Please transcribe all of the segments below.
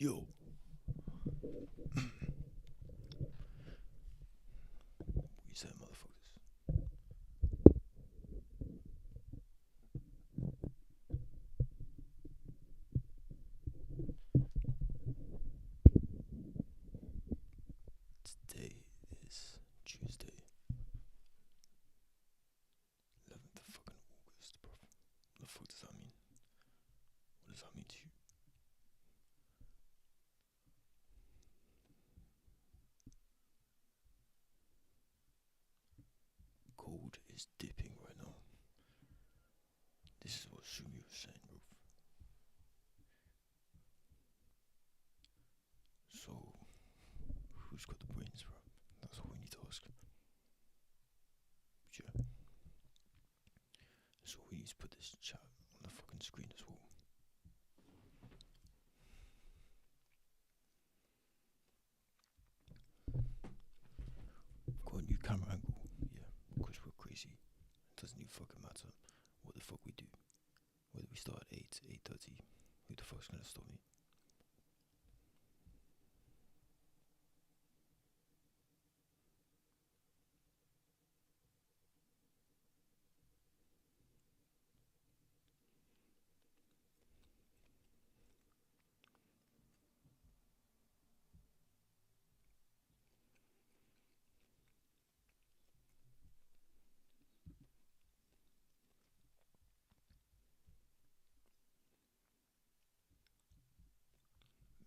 Yo. What you saying, motherfuckers? Today is Tuesday, 11th of fucking August, bro. What the fuck does that mean? What does that mean to you? Gold is dipping right now. This is what Sumi was saying, bro. So, who's got the brains, bro? That's what we need to ask. But yeah. So we need to put this chat on the fucking screen as well. We've got a new camera angle, yeah, because we're crazy. It doesn't even fucking matter what the fuck we do. Whether we start at 8, 8:30, who the fuck's gonna stop me?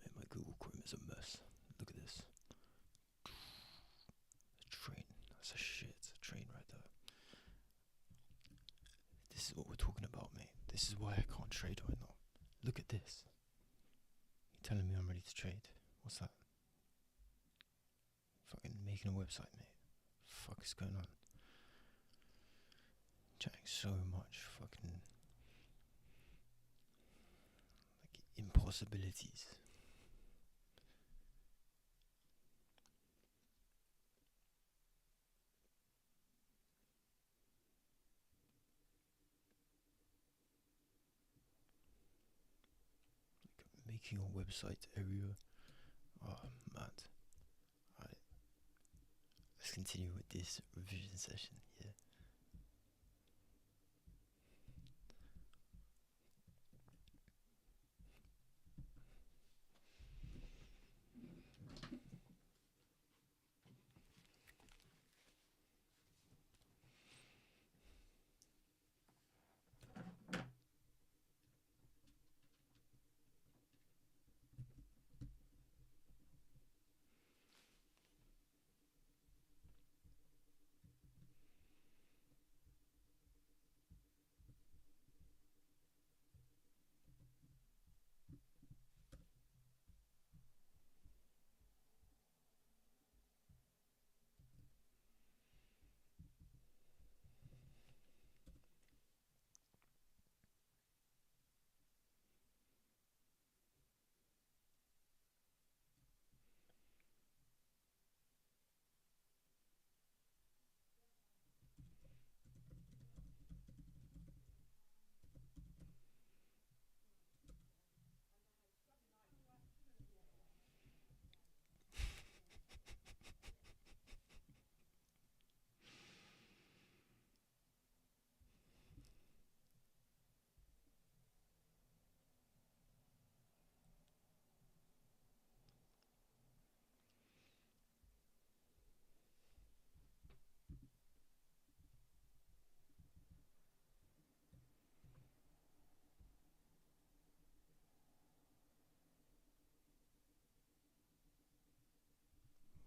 Man, my Google Chrome is a mess. Look at this. A train. That's a shit. A train right there. This is what we're talking about, mate. This is why I can't trade right now. Look at this. You're telling me I'm ready to trade. What's that? Fucking making a website, mate. Fuck is going on? Chatting so much fucking like impossibilities. Like making a website area. Oh man. Alright. Let's continue with this revision session, yeah.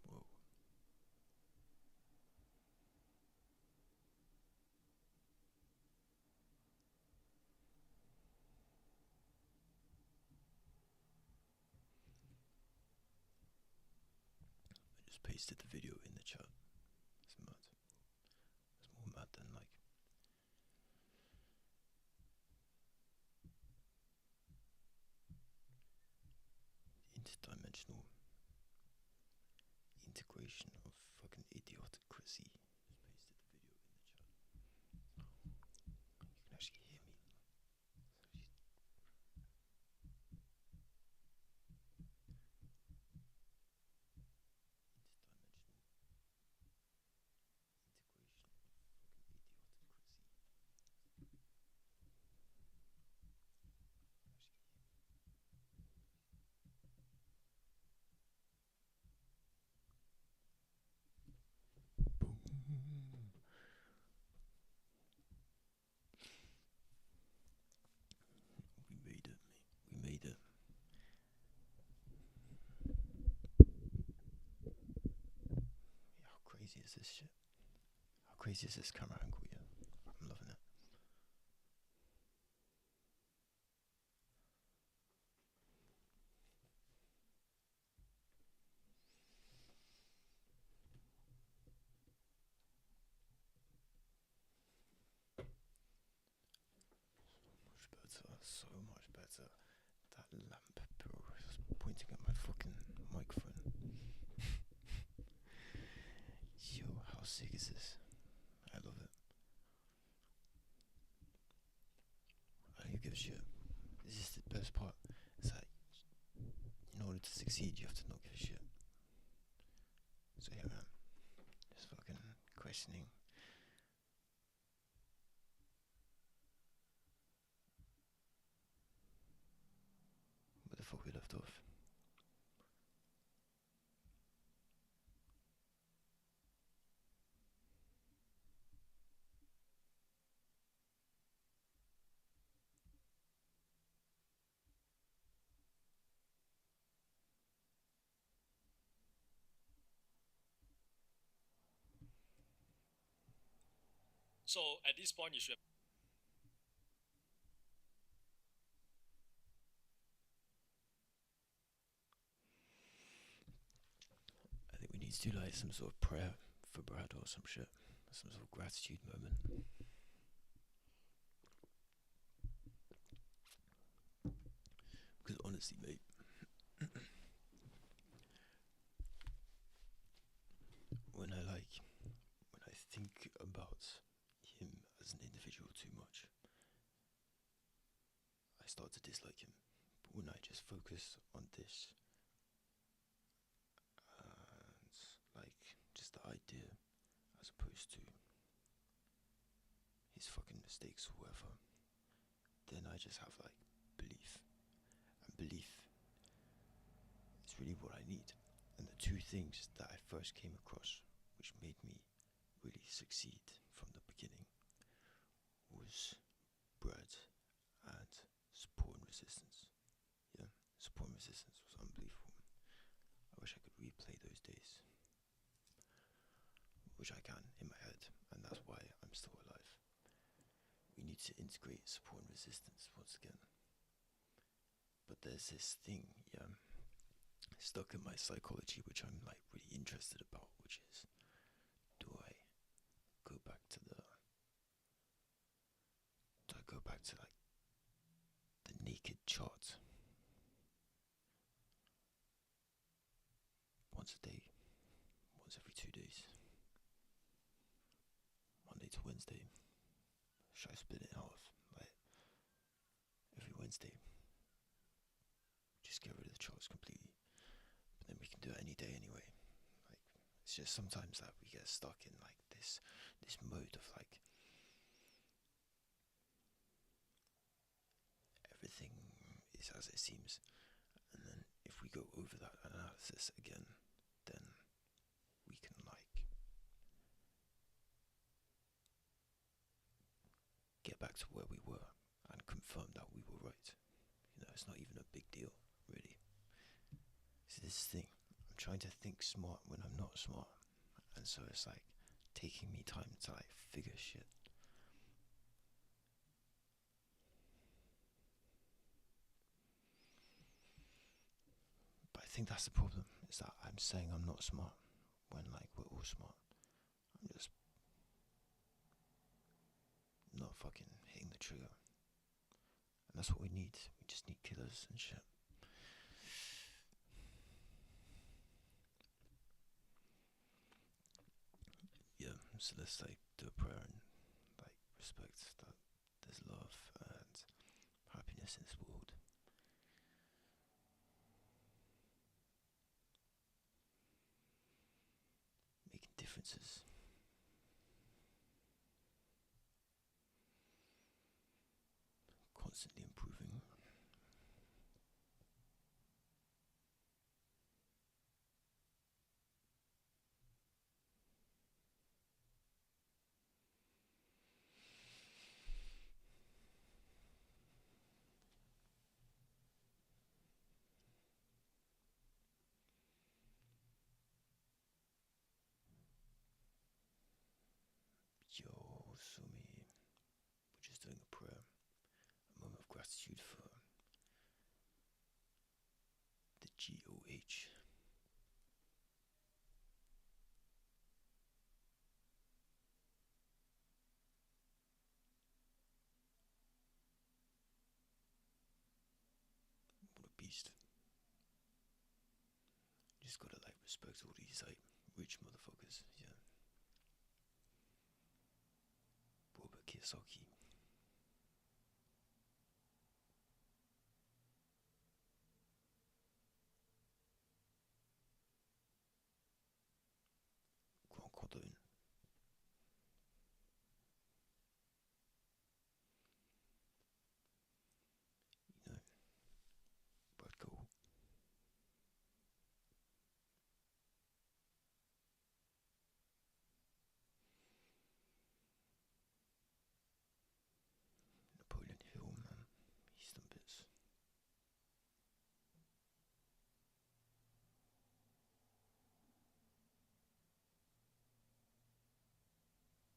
Whoa. I just pasted the video in the chat. It's mad. It's more mad than like interdimensional integration of fucking idiocracy. Just pasted the video in the chat. You can actually hear me. crazy is this camera angle? Yeah, I'm loving it. Much better, so much better. That lamp, bro, is pointing at my fucking microphone. Yo, how sick is this? I love it. I don't give a shit. This is the best part. It's like, in order to succeed, you have to not give a shit. So yeah, man. Just fucking questioning. Where the fuck we left off. So at this point, you should. I think we need to do like some sort of prayer for Brad or some shit. Some sort of gratitude moment. Because honestly, mate, when I think about him as an individual too much, I start to dislike him. But when I just focus on this and like just the idea as opposed to his fucking mistakes or whatever, then I just have like belief. And belief is really what I need. And the two things that I first came across which made me really succeed from the beginning was bread and support and resistance. Yeah, support and resistance was unbelievable. I wish I could replay those days, which I can in my head, and that's why I'm still alive. We need to integrate support and resistance once again. But there's this thing, yeah, stuck in my psychology, which I'm like really interested about, which is, do I go back to the, do I go back to like the naked chart once a day, once every 2 days, Monday to Wednesday? Should I split it in half, like every Wednesday? Just get rid of the charts completely, but then we can do it any day anyway. Like, it's just sometimes that we get stuck in like this mode of like everything is as it seems, and then if we go over that analysis again, then we can like get back to where we were and confirm that we were right. You know, it's not even a big deal, really. It's this thing. I'm trying to think smart when I'm not smart, and so it's like taking me time to like figure shit. But I think that's the problem, is that I'm saying I'm not smart when like we're all smart. I'm just not fucking hitting the trigger. And that's what we need. We just need killers and shit. Yeah, so let's like do a prayer and like respect that there's love and happiness in this world. Making differences. Constantly improving. GOH. What a beast. Just gotta like respect all these like rich motherfuckers, yeah. Robert Kiyosaki. Grant Cardone. You know, Brad Cole. Napoleon Hill, man. He's done bits.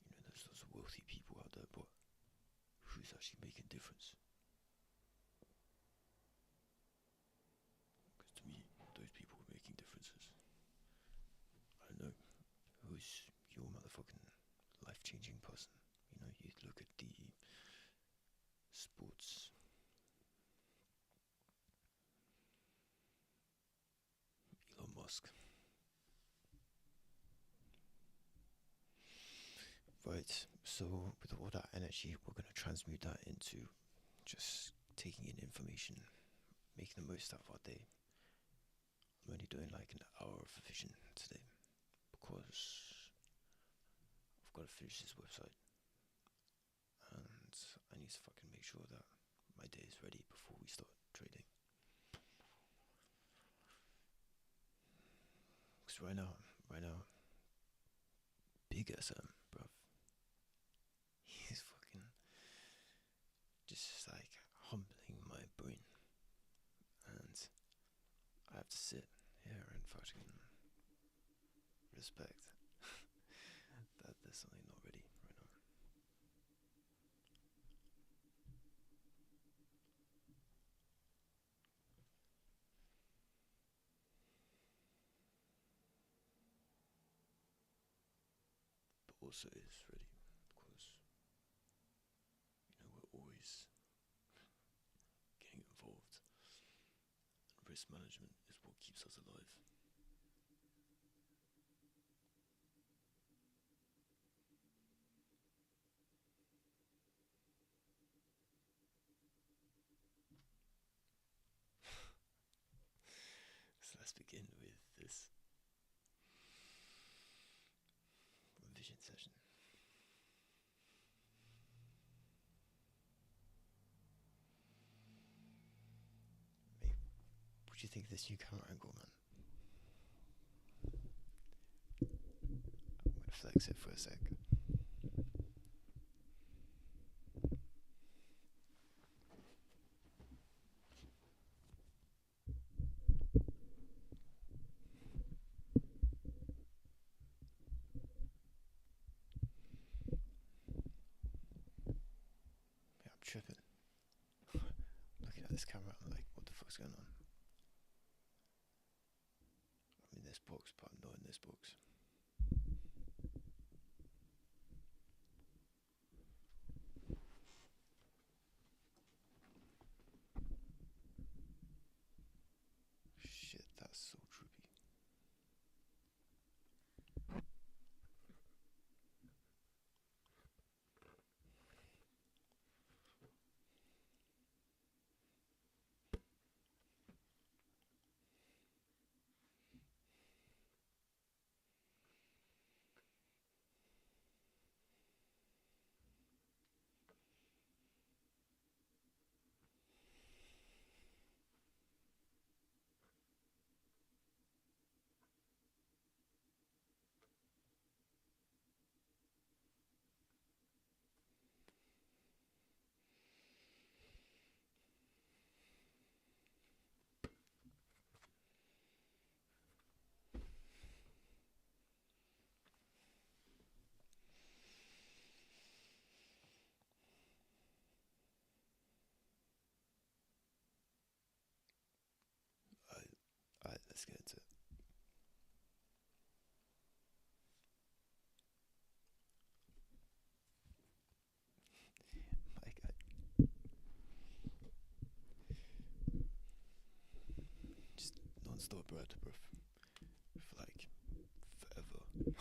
You know, there's lots of wealthy people out there, but who's actually making a difference? Because to me, those people are making differences. I don't know, who's your motherfucking life-changing person? You know, you look at the sports. Elon Musk. Right, so with all that energy, we're going to transmute that into just taking in information, making the most out of our day. I'm only doing like an hour of vision today because I've got to finish this website and I need to fucking make sure that my day is ready before we start trading. Because right now, Big SM, bruv, he's fucking just like humbling my brain, and I have to sit here and fucking respect that there's something not ready right now. But also is ready because, you know, we're always getting involved. And risk management is what keeps us alive. So let's begin with this revision session. Mate, what do you think of this new camera angle, man? I'm gonna flex it for a sec. Yeah, I'm tripping. Looking at this camera, I'm like, what the fuck's going on? I'm in this box, but I'm not in this box. Shit, that's so trippy. let's get into it. My God. Just non-stop bread, bro. For like forever.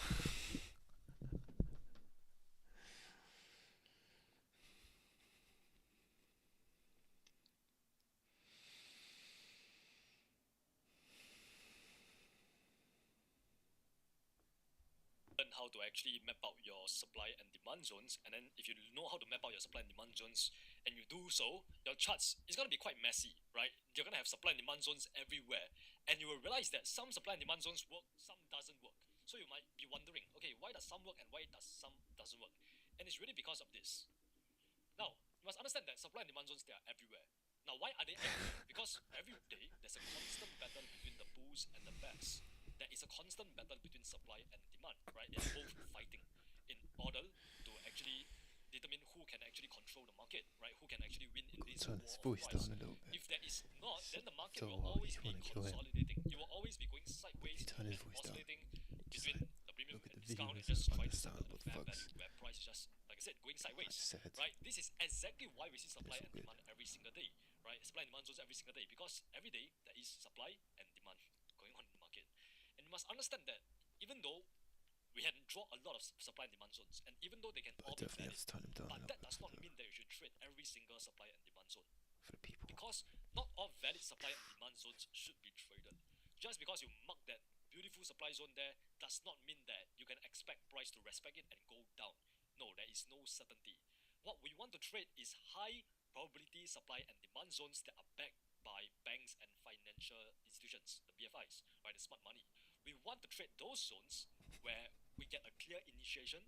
Learn how to actually map out your supply and demand zones, and then if you know how to map out your supply and demand zones and you do so, your charts is going to be quite messy, right? You're going to have supply and demand zones everywhere, and you will realize that some supply and demand zones work, some doesn't work. So you might be wondering, okay, why does some work and why does some doesn't work? And it's really because of this. Now, you must understand that supply and demand zones, they are everywhere. Now, why are they everywhere? Because every day there's a constant battle between the bulls and the bears. There is a constant battle between supply and demand, right? They are both fighting in order to actually determine who can actually control the market, right? Who can actually win in this Turn war his of voice price. down a little bit. If there is not, then the market So will always you be wanna kill him. consolidating. You will always be going If sideways you turn his and voice down, oscillating just between like the premium look at and the discount and videos just and try to settle understand at a what fair the fuck's value where price is just, like I said, going sideways, said. right? This is exactly why we see supply It's and all good. demand every single day, right? Supply and demand zones every single day, because every day there is supply and demand going on in the market. And you must understand that even though we had drawn a lot of supply and demand zones, and even though they can But I all be definitely valid, have to turn him down but a that little does bit not mean that you should trade every single supply and demand zone, for the people. because not all valid supply and demand zones should be traded. Just because you mark that beautiful supply zone there does not mean that you can expect price to respect it and go down. No, there is no certainty. What we want to trade is high probability supply and demand zones that are backed by banks and financial institutions, the BFIs, right, the smart money. We want to trade those zones where we get a clear initiation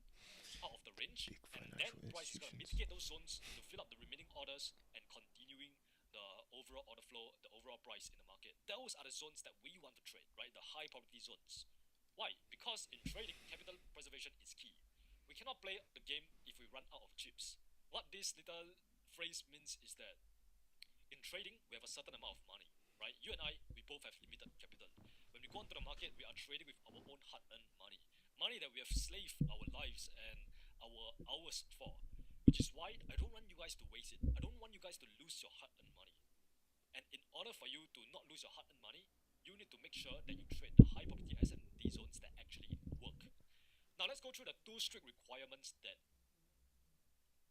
out of the range, Big and then financial price is going to institutions. mitigate those zones to fill up the remaining orders and continuing the overall order flow, the overall price in the market. Those are the zones that we want to trade, right? The high probability zones. Why? Because in trading, capital preservation is key. We cannot play the game if we run out of chips. What this little phrase means is that in trading, we have a certain amount of money, right? You and I, we both have limited capital. When we go onto the market, we are trading with our own hard-earned money, money that we have slaved our lives and our hours for. Which is why I don't want you guys to waste it. I don't want you guys to lose your hard-earned money. And in order for you to not lose your hard-earned money, you need to make sure that you trade the high probability S&D zones that actually work. Now let's go through the two strict requirements that,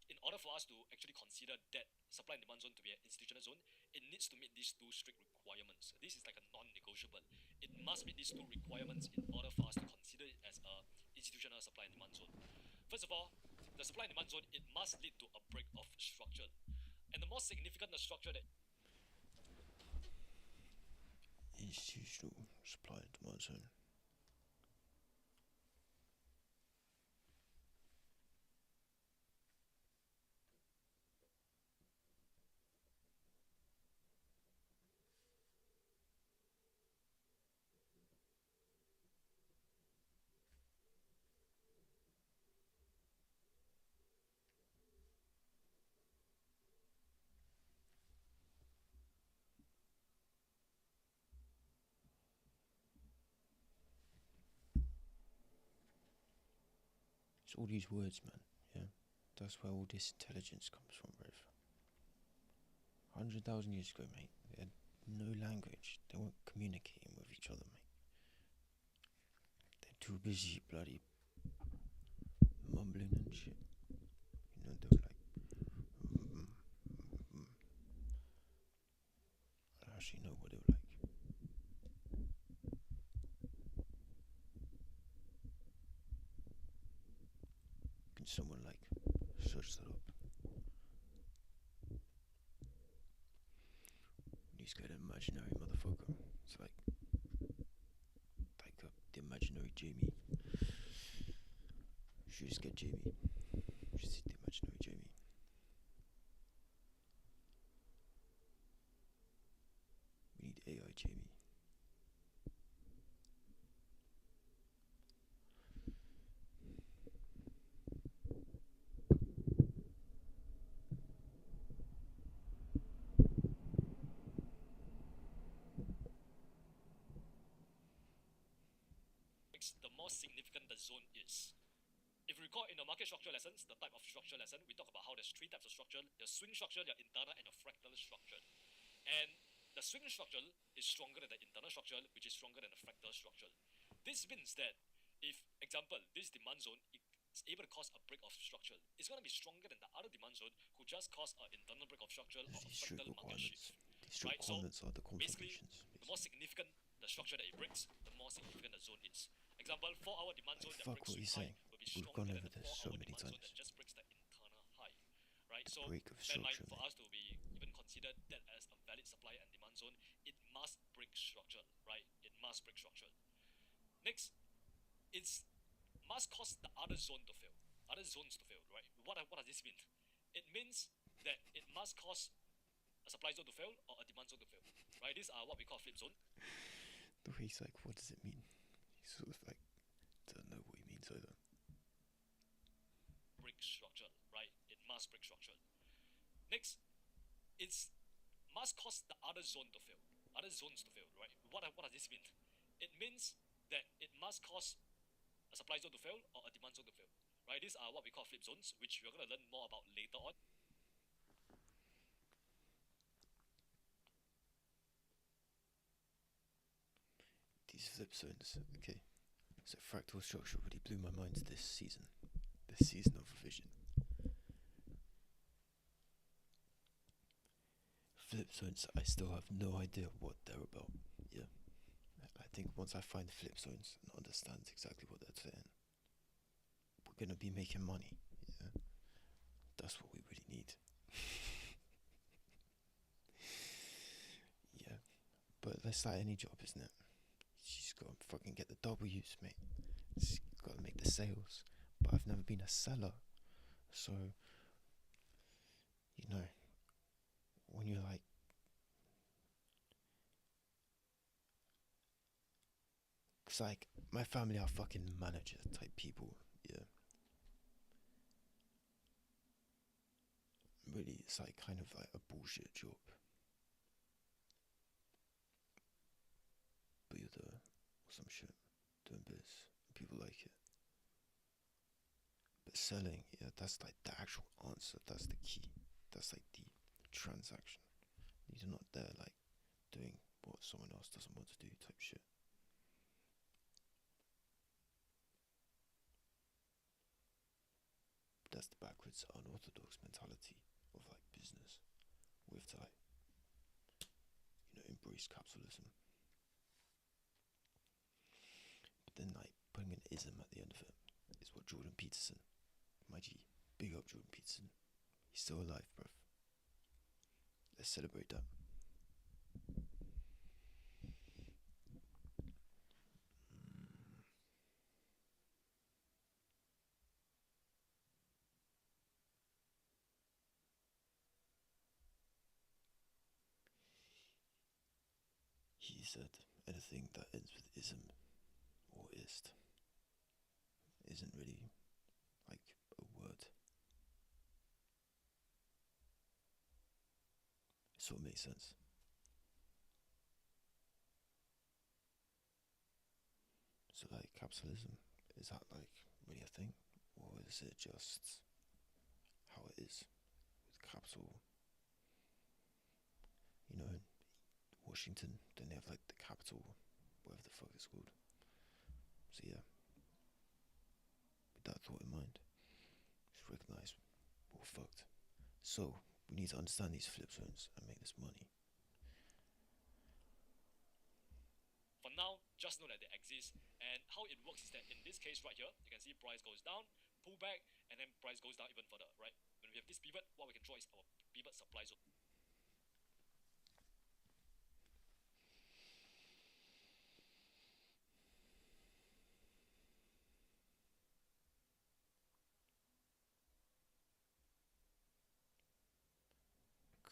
in order for us to actually consider that supply and demand zone to be an institutional zone, it needs to meet these two strict requirements. This is like a non-negotiable. It must meet these two requirements in order for us to consider it as a institutional supply and demand zone. First of all, the supply and demand zone, it must lead to a break of structure. And the most significant structure that Institutional supply and demand zone. It's all these words, man. Yeah, that's where all this intelligence comes from, Rev. 100,000 years ago, mate, they had no language. They weren't communicating with each other, mate. They're too busy, bloody mumbling and shit. You know, they were like, I don't actually know what they were like. Can someone like search that up? He's got an imaginary motherfucker. It's like the imaginary Jamie. You should just get Jamie. You should see the imaginary Jamie. We need AI Jamie. breaks, the more significant the zone is. If you recall in the market structure lessons, the type of structure lesson, we talk about how there's three types of structure: your swing structure, your internal, and your fractal structure. And the swing structure is stronger than the internal structure, which is stronger than the fractal structure. This means that if, example, this demand zone is able to cause a break of structure, it's going to be stronger than the other demand zone who just caused an internal break of structure or a fractal market shift. These strict requirements are the Basically, confirmations. the more significant the structure that it breaks, the more significant the zone is. Example, 4-hour demand zone that Fuck breaks what you're swing high saying. will be We've stronger gone than over the this so 4-hour many demand zone times. that just breaks the internal high. Right? So Break of that line structure, for mate. us to be even considered that as a valid supply and demand zone, it must break structure, right? It must break structure. Next, it must cause the other zone to fail, other zones to fail, right? What does this mean? It means that it must cause a supply zone to fail or a demand zone to fail, right? These are what we call flip zone. The way he's like, what does it mean? He's sort of like, don't know what he means either. Break structure, right? It must break structure. Next, it must cause the other zone to fail, other zones to fail, right? What does this mean? It means that it must cause a supply zone to fail or a demand zone to fail, right? These are what we call flip zones, which we're going to learn more about later on. These flip zones, okay. So fractal structure really blew my mind this season of revision. Flip zones, I still have no idea what they're about. Yeah. I think once I find flip zones and understand exactly what they're saying, we're gonna be making money. Yeah. That's what we really need. Yeah. But that's like any job, isn't it? You just gotta fucking get the W's, mate. Just gotta make the sales. But I've never been a seller. So, you know, when you're like, cause like, my family are fucking manager type people, yeah. Really, it's like kind of like a bullshit job. But you're there, or some shit, doing biz, and people like it. But selling, yeah, that's like the actual answer, that's the key. That's like the transaction. You're not there like doing what someone else doesn't want to do type shit. That's the backwards, unorthodox mentality of like business. We have to like, embrace capitalism. But then like putting an ism at the end of it is what Jordan Peterson, my G, big up Jordan Peterson. He's still alive, bruv. Let's celebrate that. He said anything that ends with ism or ist isn't really like a word. It sort of makes sense. So like capitalism, is that like really a thing? Or is it just how it is with capital? You know, in Washington, then they have like the capital, whatever the fuck it's called. So yeah, with that thought in mind, just recognize we're fucked. So we need to understand these flip zones and make this money. For now, just know that they exist, and how it works is that in this case right here, you can see price goes down, pull back, and then price goes down even further, right? When we have this pivot, what we can draw is our pivot supply zone.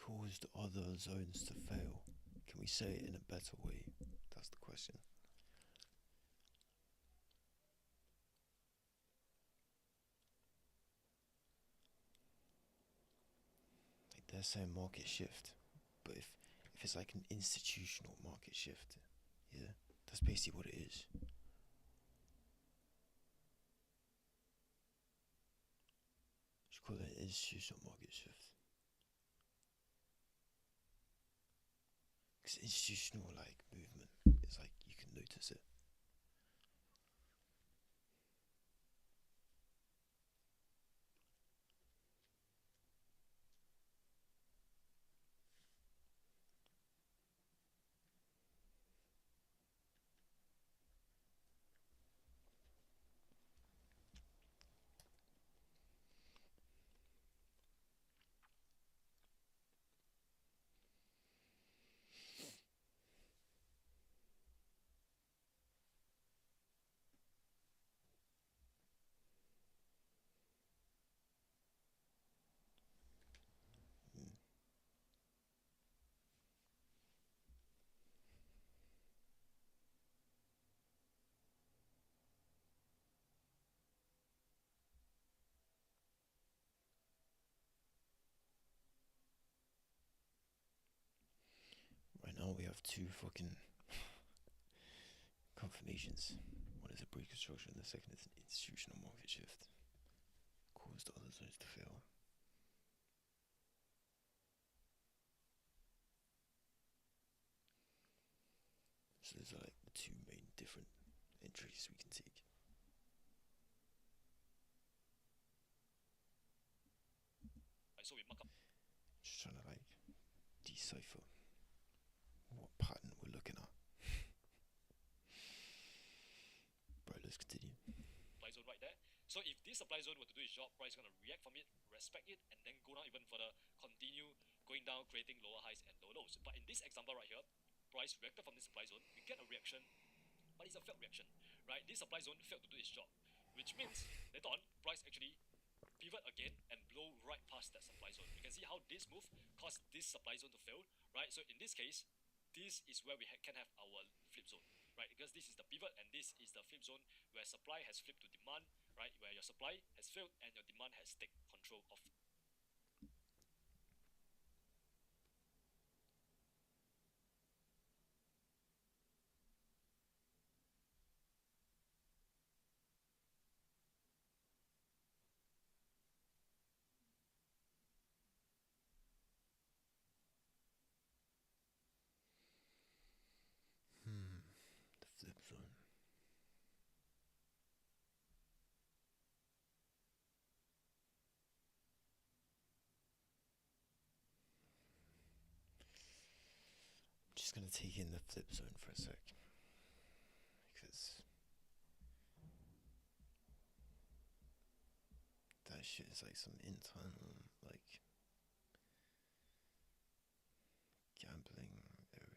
Caused other zones to fail. Can we say it in a better way? That's the question. Like they're saying market shift, but if it's like an institutional market shift, yeah, that's basically what it is. call it institutional market shift. Because institutional like movement is like you can notice it. Right now we have two fucking confirmations. One is a pre-construction, the second is an institutional market shift. Caused other zones to fail. So those are like the two main different entries we can take. Right, so we mark up. Just trying to like decipher what pattern we're looking at. Right, let's continue. Supply zone right there. So if this supply zone were to do its job, price is going to react from it, respect it, and then go down even further, continue going down, creating lower highs and lower lows. But in this example right here, price reacted from this supply zone, we get a reaction, but it's a failed reaction, right? This supply zone failed to do its job, which means later on, price actually pivot again and blow right past that supply zone. You can see how this move caused this supply zone to fail, right? So in this case, this is where we can have our flip zone, right? Because this is the pivot and this is the flip zone where supply has flipped to demand, right? Where your supply has failed and your demand has taken control of. The flip zone. I'm just gonna take in the flip zone for a sec. Because that shit is like some internal like gambling area.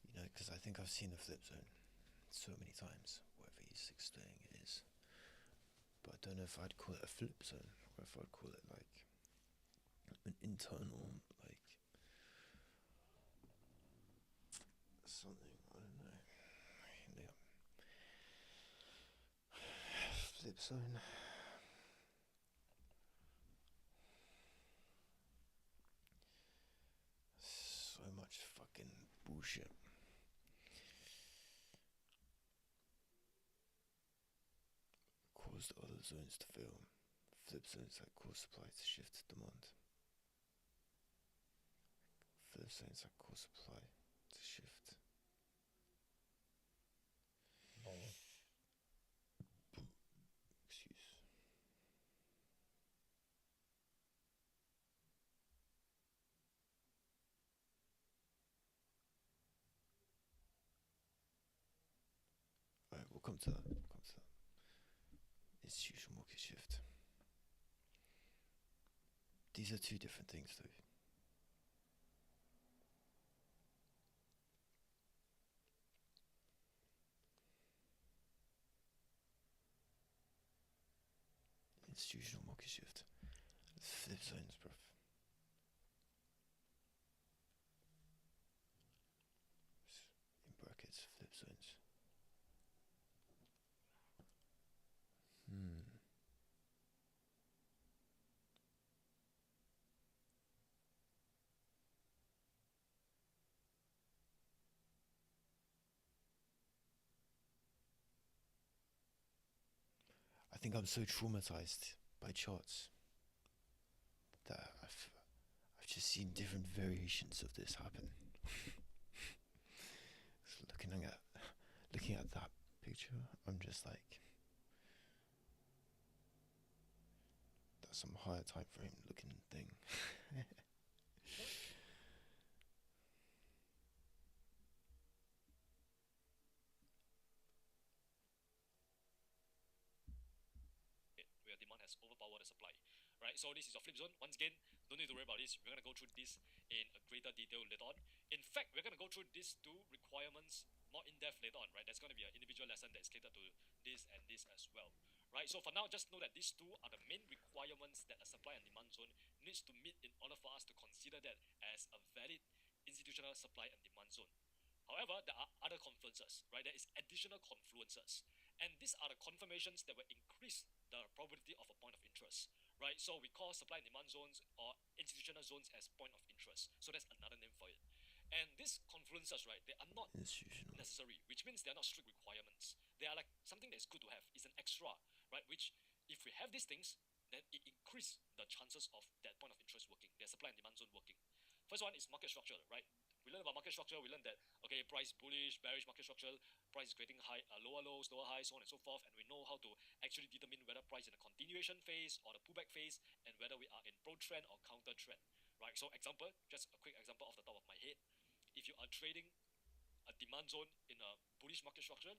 You know, because I think I've seen the flip zone so many times, whatever he's explaining it is. But I don't know if I'd call it a flip zone or if I'd call it like an internal like something. I don't know. Yeah. Flip zone. So much fucking bullshit. Caused other zones to fail. Flip zones that cause supply to shift to demand. Flip zones that cause supply to shift. Excuse. Alright, we'll come to that. Institutional market shift. These are two different things though. Institutional market shift. Flip zones, bruv. In brackets, flip zones. think I'm so traumatized by charts that I've just seen different variations of this happen. So looking at that picture, I'm just like, that's some higher time frame looking thing. where demand has overpowered the supply, right? So this is your flip zone. Once again, don't need to worry about this. We're gonna go through this in a greater detail later on. In fact, we're gonna go through these two requirements more in depth later on, right? There's gonna be an individual lesson that's catered to this and this as well, right? So for now, just know that these two are the main requirements that a supply and demand zone needs to meet in order for us to consider that as a valid institutional supply and demand zone. However, there are other confluences, right? There is additional confluences. And these are the confirmations that will increase the probability of a point of interest, right? So we call supply and demand zones or institutional zones as point of interest. So that's another name for it. And these confluences, right, they are not Institutional. necessary, which means they are not strict requirements. They are like something that's good to have. It's an extra, right? Which, if we have these things, then it increases the chances of that point of interest working, the supply and demand zone working. First one is market structure, right? We learn about market structure. We learn that okay, price bullish, bearish market structure, price is creating high, lower lows, lower highs, so on and so forth, and we know how to actually determine whether price in a continuation phase or the pullback phase, and whether we are in pro trend or counter trend, right? So example, just a quick example off the top of my head, if you are trading a demand zone in a bullish market structure,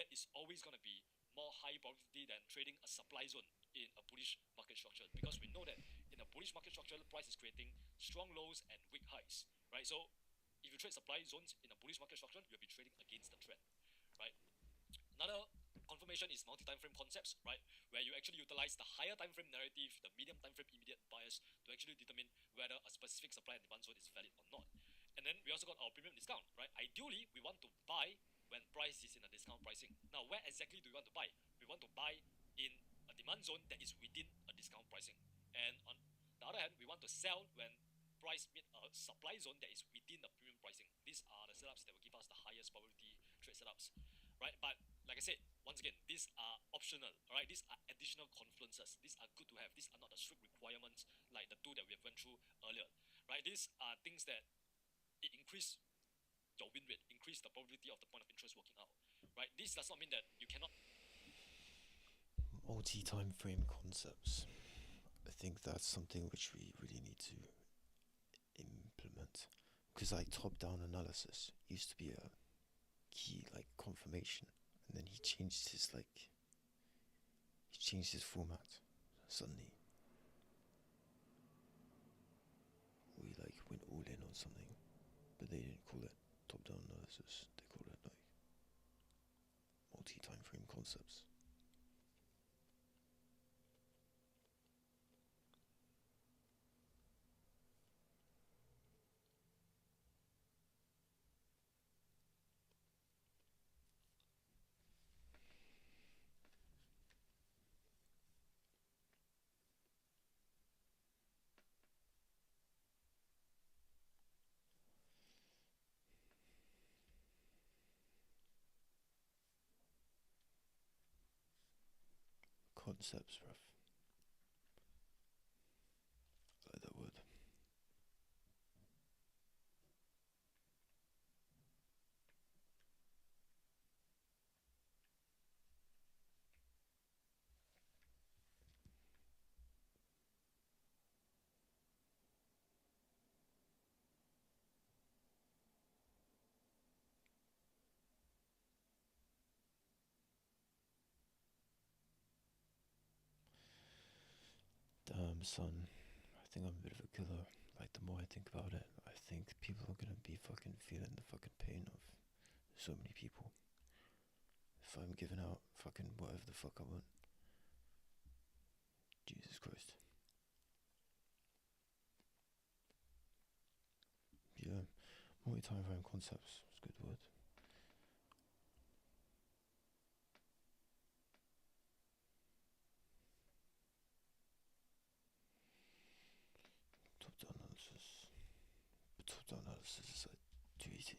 that is always going to be more high probability than trading a supply zone in a bullish market structure, because we know that in a bullish market structure, the price is creating strong lows and weak highs, right? So if you trade supply zones in a bullish market structure, you'll be trading against the trend, right? Another confirmation is multi-time frame concepts, right? Where you actually utilize the higher time frame narrative, the medium time frame immediate bias to actually determine whether a specific supply and demand zone is valid or not. And then we also got our premium discount, right? Ideally, we want to buy when price is in a discount pricing. Now, where exactly do we want to buy? We want to buy in a demand zone that is within a discount pricing. And on the other hand, we want to sell when price meet a supply zone that is within the premium pricing. These are the setups that will give us the highest probability trade setups, right? But like I said, once again, these are optional, all right? These are additional confluences. These are good to have. These are not the strict requirements like the two that we have went through earlier, right? These are things that it increase your win rate, increase the probability of the point of interest working out, right? This does not mean that you cannot. Multi-time frame concepts. I think that's something which we really need to implement, because like top-down analysis used to be a key like confirmation, and then he changed his format suddenly. We like went all in on something, but they didn't call it top-down analysis. They called it like multi-time frame concepts. Concepts, bruv. I like that word. Damn, son. I think I'm a bit of a killer. Like, the more I think about it, I think people are gonna be fucking feeling the fucking pain of so many people if I'm giving out fucking whatever the fuck I want. Jesus Christ. Yeah, multi-time frame concepts is a good word. Top-down analysis. But top-down analysis is like too easy.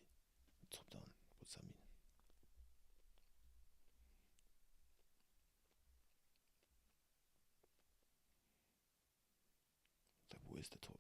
Top-down, what's that mean? where's the top?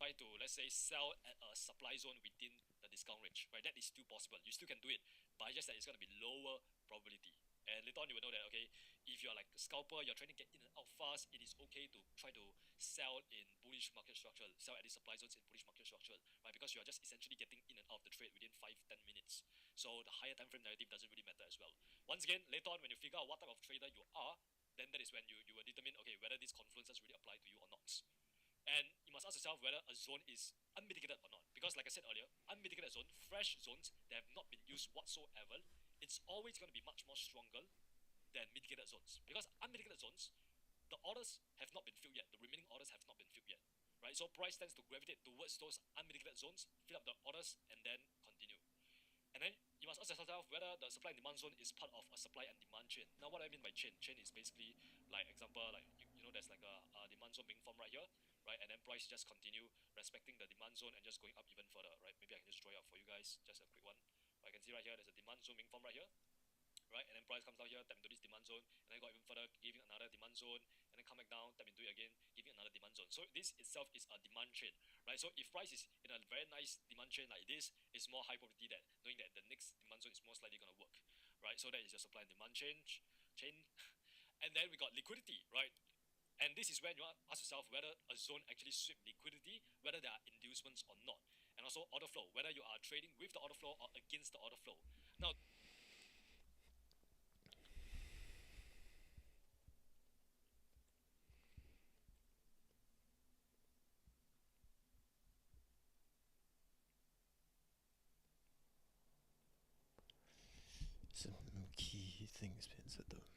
Try to, let's say, sell at a supply zone within the discount range, right? That is still possible. You still can do it, but it's just that it's going to be lower probability. And later on, you will know that, okay, if you're like a scalper, you're trying to get in and out fast, it is okay to try to sell in bullish market structure, sell at the supply zones in bullish market structure, right? Because you are just essentially getting in and out of the trade within 5-10 minutes. So the higher time frame narrative doesn't really matter as well. Once again, later on, when you figure out what type of trader you are, then that is when you will determine, okay, whether these confluences really apply to you or not. And you must ask yourself whether a zone is unmitigated or not. Because like I said earlier, unmitigated zone, fresh zones that have not been used whatsoever, it's always going to be much more stronger than mitigated zones. Because unmitigated zones, the orders have not been filled yet. The remaining orders have not been filled yet. Right? So price tends to gravitate towards those unmitigated zones, fill up the orders, and then continue. And then you must ask yourself whether the supply and demand zone is part of a supply and demand chain. Now, what I mean by chain is basically, like example, like you know, there's like a demand zone being formed right here, right? And then price just continue respecting the demand zone and just going up even further, right? Maybe I can just draw it up for you guys, just a quick one. I can see right here, there's a demand zone being formed right here, right? And then price comes down here, tap into this demand zone, and then go even further, giving another demand zone, and then come back down, tap into it again, giving another demand zone. So this itself is a demand chain, right? So if price is in a very nice demand chain like this, it's more high probability that knowing that the next demand zone is most likely going to work, right? So that is your supply and demand chain. And then we got liquidity, right? And this is when you ask yourself whether a zone actually sweep liquidity, whether there are inducements or not. And also order flow, whether you are trading with the order flow or against the order flow. Now, Some key things being said though.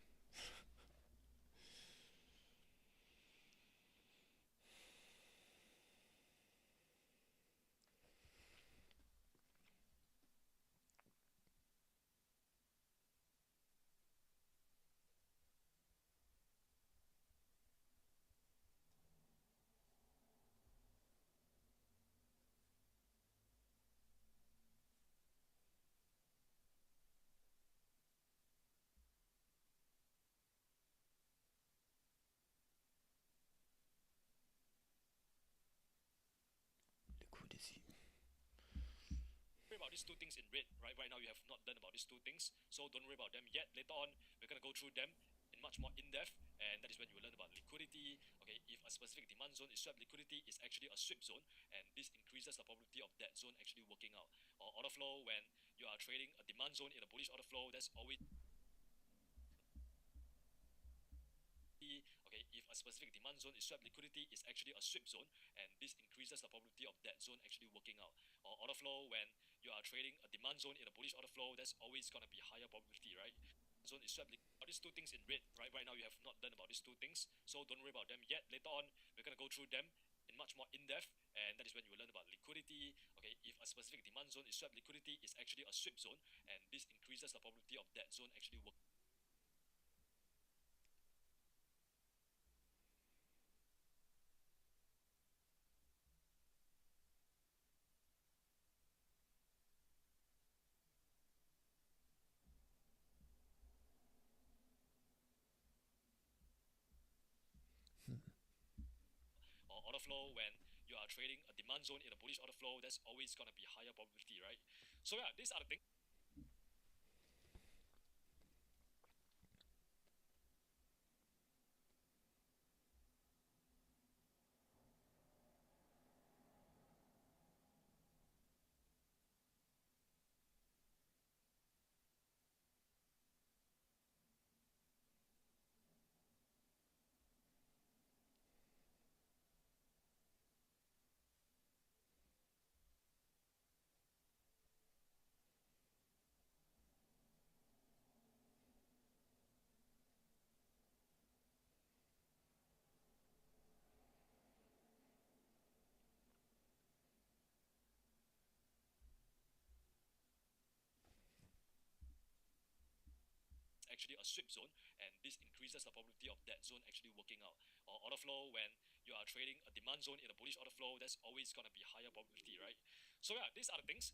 Liquidity. worry about these two things in red, right? Right now you have not learned about these two things, so don't worry about them yet. Later on, we're going to go through them in much more in-depth, and that is when you will learn about liquidity. Okay, if a specific demand zone is swept, liquidity is actually a sweep zone, and this increases the probability of that zone actually working out. Or order flow, when you are trading a demand zone in a bullish order flow, that's always okay, if a specific demand zone is swept, liquidity is actually a sweep zone, and this increases the probability of that zone actually working out. Or order flow, when you are trading a demand zone in a bullish order flow, that's always going to be higher probability, right? Zone is swept. These two things in red, right? Right now you have not learned about these two things, so don't worry about them yet. Later on, we're going to go through them in much more in-depth, and that is when you will learn about liquidity. Okay, if a specific demand zone is swept, liquidity is actually a sweep zone, and this increases the probability of that zone actually working. Or order flow, when you are trading a demand zone in a bullish order flow, that's always going to be higher probability, right? So yeah, these are the things. actually a sweep zone, and this increases the probability of that zone actually working out. Or order flow, when you are trading a demand zone in a bullish order flow, that's always going to be higher probability, right? So yeah, these are the things.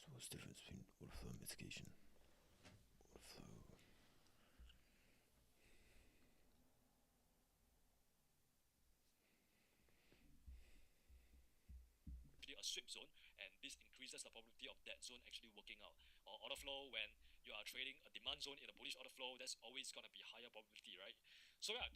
So what's the difference between order flow and mitigation? Order flow. A sweep zone, and this increases the probability of that zone actually working out. Or order flow, when you are trading a demand zone in a bullish order flow, that's always going to be higher probability, right? So yeah,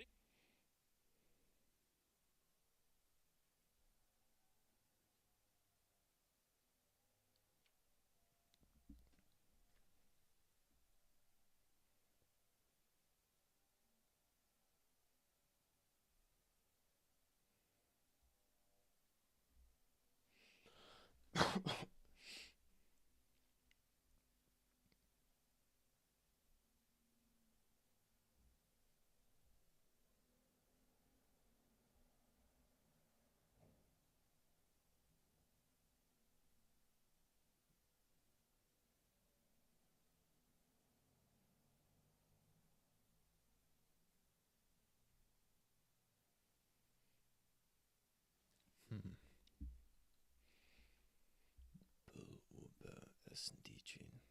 Hmm. Bull or bear S&D chain.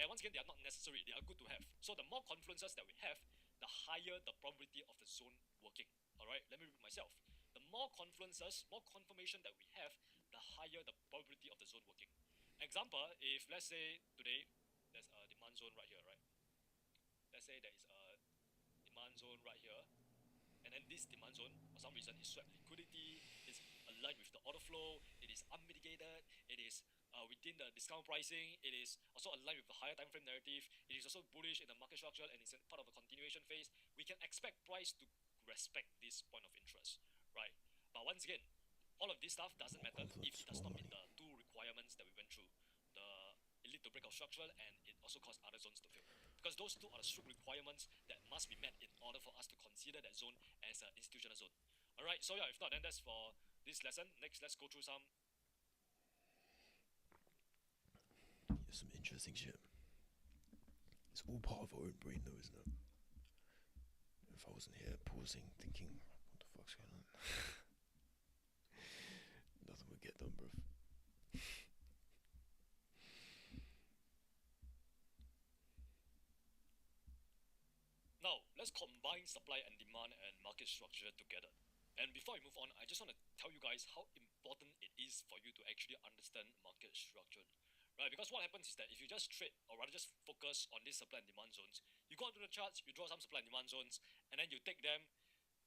and once again, they are not necessary, they are good to have. So the more confluences that we have, the higher the probability of the zone working. All right, let me repeat myself. The more confluences, more confirmation that we have, the higher the probability of the zone working. Example, if let's say today there's a demand zone right here, right? Let's say there is a demand zone right here, and then this demand zone, for some reason, is swept liquidity, is aligned with the order flow, it is unmitigated, it is within the discount pricing, it is also aligned with the higher time frame narrative, it is also bullish in the market structure, and it's part of a continuation phase. We can expect price to respect this point of interest, right? But once again, all of this stuff doesn't matter if it does not meet the two requirements that we went through. The it lead to breakout structural, and it also cause other zones to fail. Because those two are the strict requirements that must be met in order for us to consider that zone as an institutional zone. Alright, so yeah, if not, then that's for this lesson. Next, let's go through some. Some interesting shit. It's all part of our own brain though, isn't it? If I wasn't here pausing, thinking, what the fuck's going on? Nothing would get done, bruv. Now, let's combine supply and demand and market structure together. And before I move on, I just want to tell you guys how important it is for you to actually understand market structure. Right, because what happens is that if you just trade, or rather just focus on these supply and demand zones, you go into the charts, you draw some supply and demand zones, and then you take them,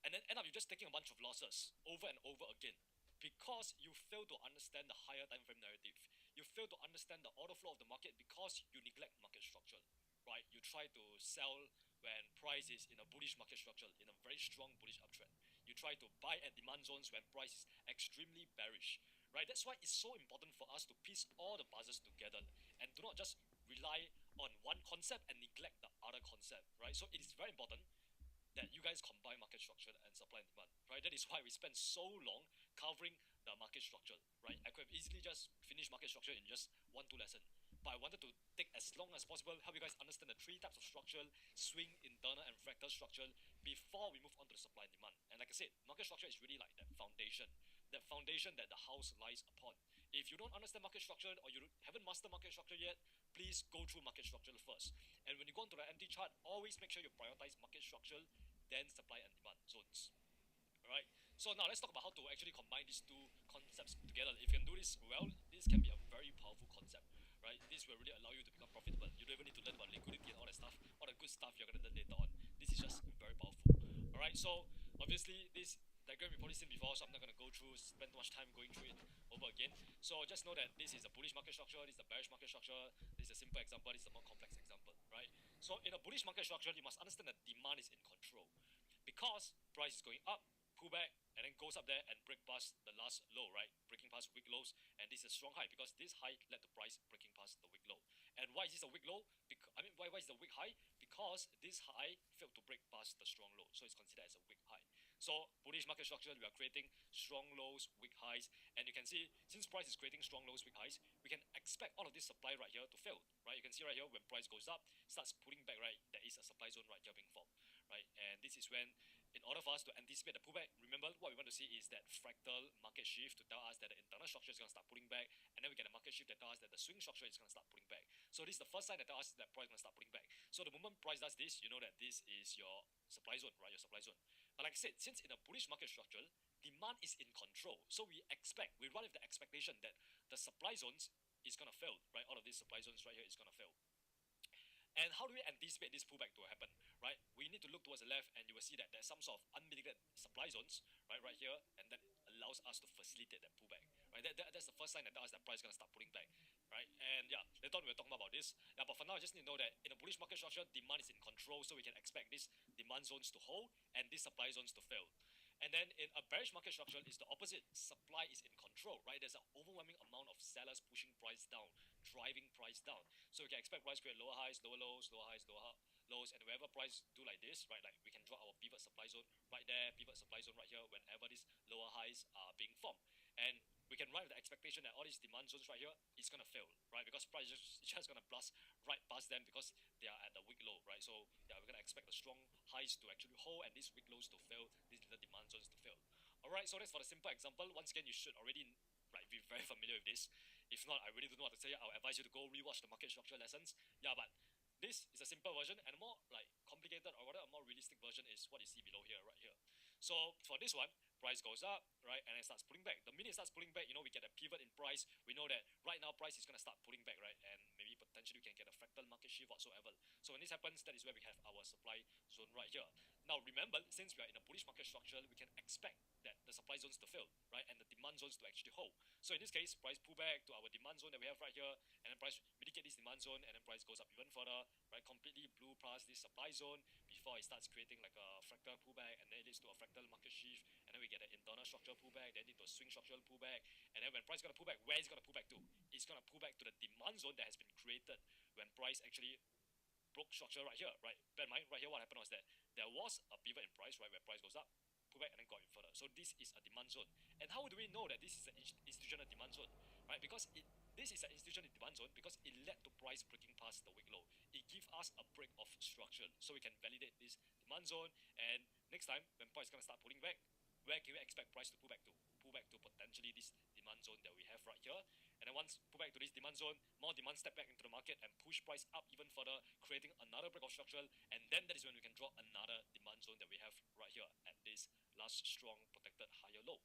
and then end up you just taking a bunch of losses over and over again, because you fail to understand the higher time frame narrative. You fail to understand the order flow of the market because you neglect market structure, right? You try to sell when price is in a bullish market structure, in a very strong bullish uptrend. You try to buy at demand zones when price is extremely bearish, right? That's why it's so important for us to piece all the puzzles together and do not just rely on one concept and neglect the other concept, right? So it is very important that you guys combine market structure and supply and demand, right? That is why we spend so long covering the market structure, right? I could have easily just finished market structure in just 1-2 lesson, but I wanted to take as long as possible, help you guys understand the three types of structure: swing, internal, and fractal structure, before we move on to the supply and demand. And like I said, market structure is really like that foundation that the house lies upon. If you don't understand market structure, or you haven't mastered market structure yet, please go through market structure first. And when you go into the MT chart, always make sure you prioritize market structure, then supply and demand zones. Alright, so now let's talk about how to actually combine these two concepts together. If you can do this well, this can be a very powerful concept, right? This will really allow you to become profitable. You don't even need to learn about liquidity and all that stuff, all the good stuff you're gonna learn later on. This is just very powerful. Alright, so obviously this diagram we've probably seen before, so I'm not going to go through, spend too much time going through it over again. So just know that this is a bullish market structure, this is a bearish market structure, this is a simple example, this is a more complex example, right? So in a bullish market structure, you must understand that demand is in control. Because price is going up, pull back, and then goes up there and break past the last low, right? Breaking past weak lows, and this is a strong high because this high led to price breaking past the weak low. And why is this a weak low? Why is it a weak high? Because this high failed to break past the strong low, so it's considered as a weak high. So bullish market structure, we are creating strong lows, weak highs, and you can see since price is creating strong lows, weak highs, we can expect all of this supply right here to fail, right? You can see right here when price goes up, starts pulling back, right? There is a supply zone right here being formed, right? And this is when, in order for us to anticipate the pullback, remember what we want to see is that fractal market shift to tell us that the internal structure is going to start pulling back, and then we get a market shift that tells us that the swing structure is going to start pulling back. So this is the first sign that tells us that price is going to start pulling back. So the moment price does this, you know that this is your supply zone, right? Your supply zone. But like I said, since in a bullish market structure, demand is in control. So we run with the expectation that the supply zones is going to fail, right? All of these supply zones right here is going to fail. And how do we anticipate this pullback to happen, right? We need to look towards the left, and you will see that there's some sort of unmitigated supply zones, right here, and that allows us to facilitate that pullback, right? That's the first sign that tells us that price is going to start pulling back, right? And yeah, later on we'll talk about this. Yeah, but for now, I just need to know that in a bullish market structure, demand is in control, so we can expect these demand zones to hold and these supply zones to fail. And then in a bearish market structure, it's the opposite. Supply is in control, right? There's an overwhelming amount of sellers pushing price down, driving price down. So we can expect price create lower highs, lower lows, lower highs, lower lows, and wherever price do like this, right? Like we can draw our pivot supply zone right there, pivot supply zone right here, whenever these lower highs are being formed. And we can run with the expectation that all these demand zones right here is going to fail, right? Because price is just going to blast right past them because they are at the weak low, right? So yeah, we're going to expect the strong highs to actually hold and these weak lows to fail, these little demand zones to fail. All right, so that's for the simple example. Once again, you should already be very familiar with this. If not, I really don't know what to say. I'll advise you to go rewatch the market structure lessons. Yeah, but this is a simple version, and a more complicated, or rather a more realistic version is what you see below here, right here. So for this one, price goes up, right, and it starts pulling back. The minute it starts pulling back, we get a pivot in price. We know that right now price is going to start pulling back, right, and maybe potentially we can get a fractal market shift whatsoever. So when this happens, that is where we have our supply zone right here. Now remember, since we are in a bullish market structure, we can expect that the supply zones to fail, right, and the demand zones to actually hold. So in this case, price pull back to our demand zone that we have right here, and then price mitigate this demand zone, and then price goes up even further, right, completely blew past this supply zone before it starts creating like a fractal pullback, and then it leads to a fractal market shift, and then we get an internal structural pullback, then lead to a swing structural pullback, and then when price is going to pull back, where is it going to pull back to? It's going to pull back to the demand zone that has been created when price actually broke structure right here, right? Bear in mind, right here what happened was that there was a pivot in price, right, where price goes up, pull back, and then go even further. So this is a demand zone. And how do we know that this is an institutional demand zone, right? Because this is an institutional demand zone because it led to price breaking past the weak low. It gives us a break of structure, so we can validate this demand zone. And next time when price is going to start pulling back, where can we expect price to pull back to? Pull back to potentially this demand zone that we have right here. And then once pull back to this demand zone, more demand step back into the market and push price up even further, creating another break of structure. And then that is when we can draw another demand zone that we have right here at this last strong protected higher low.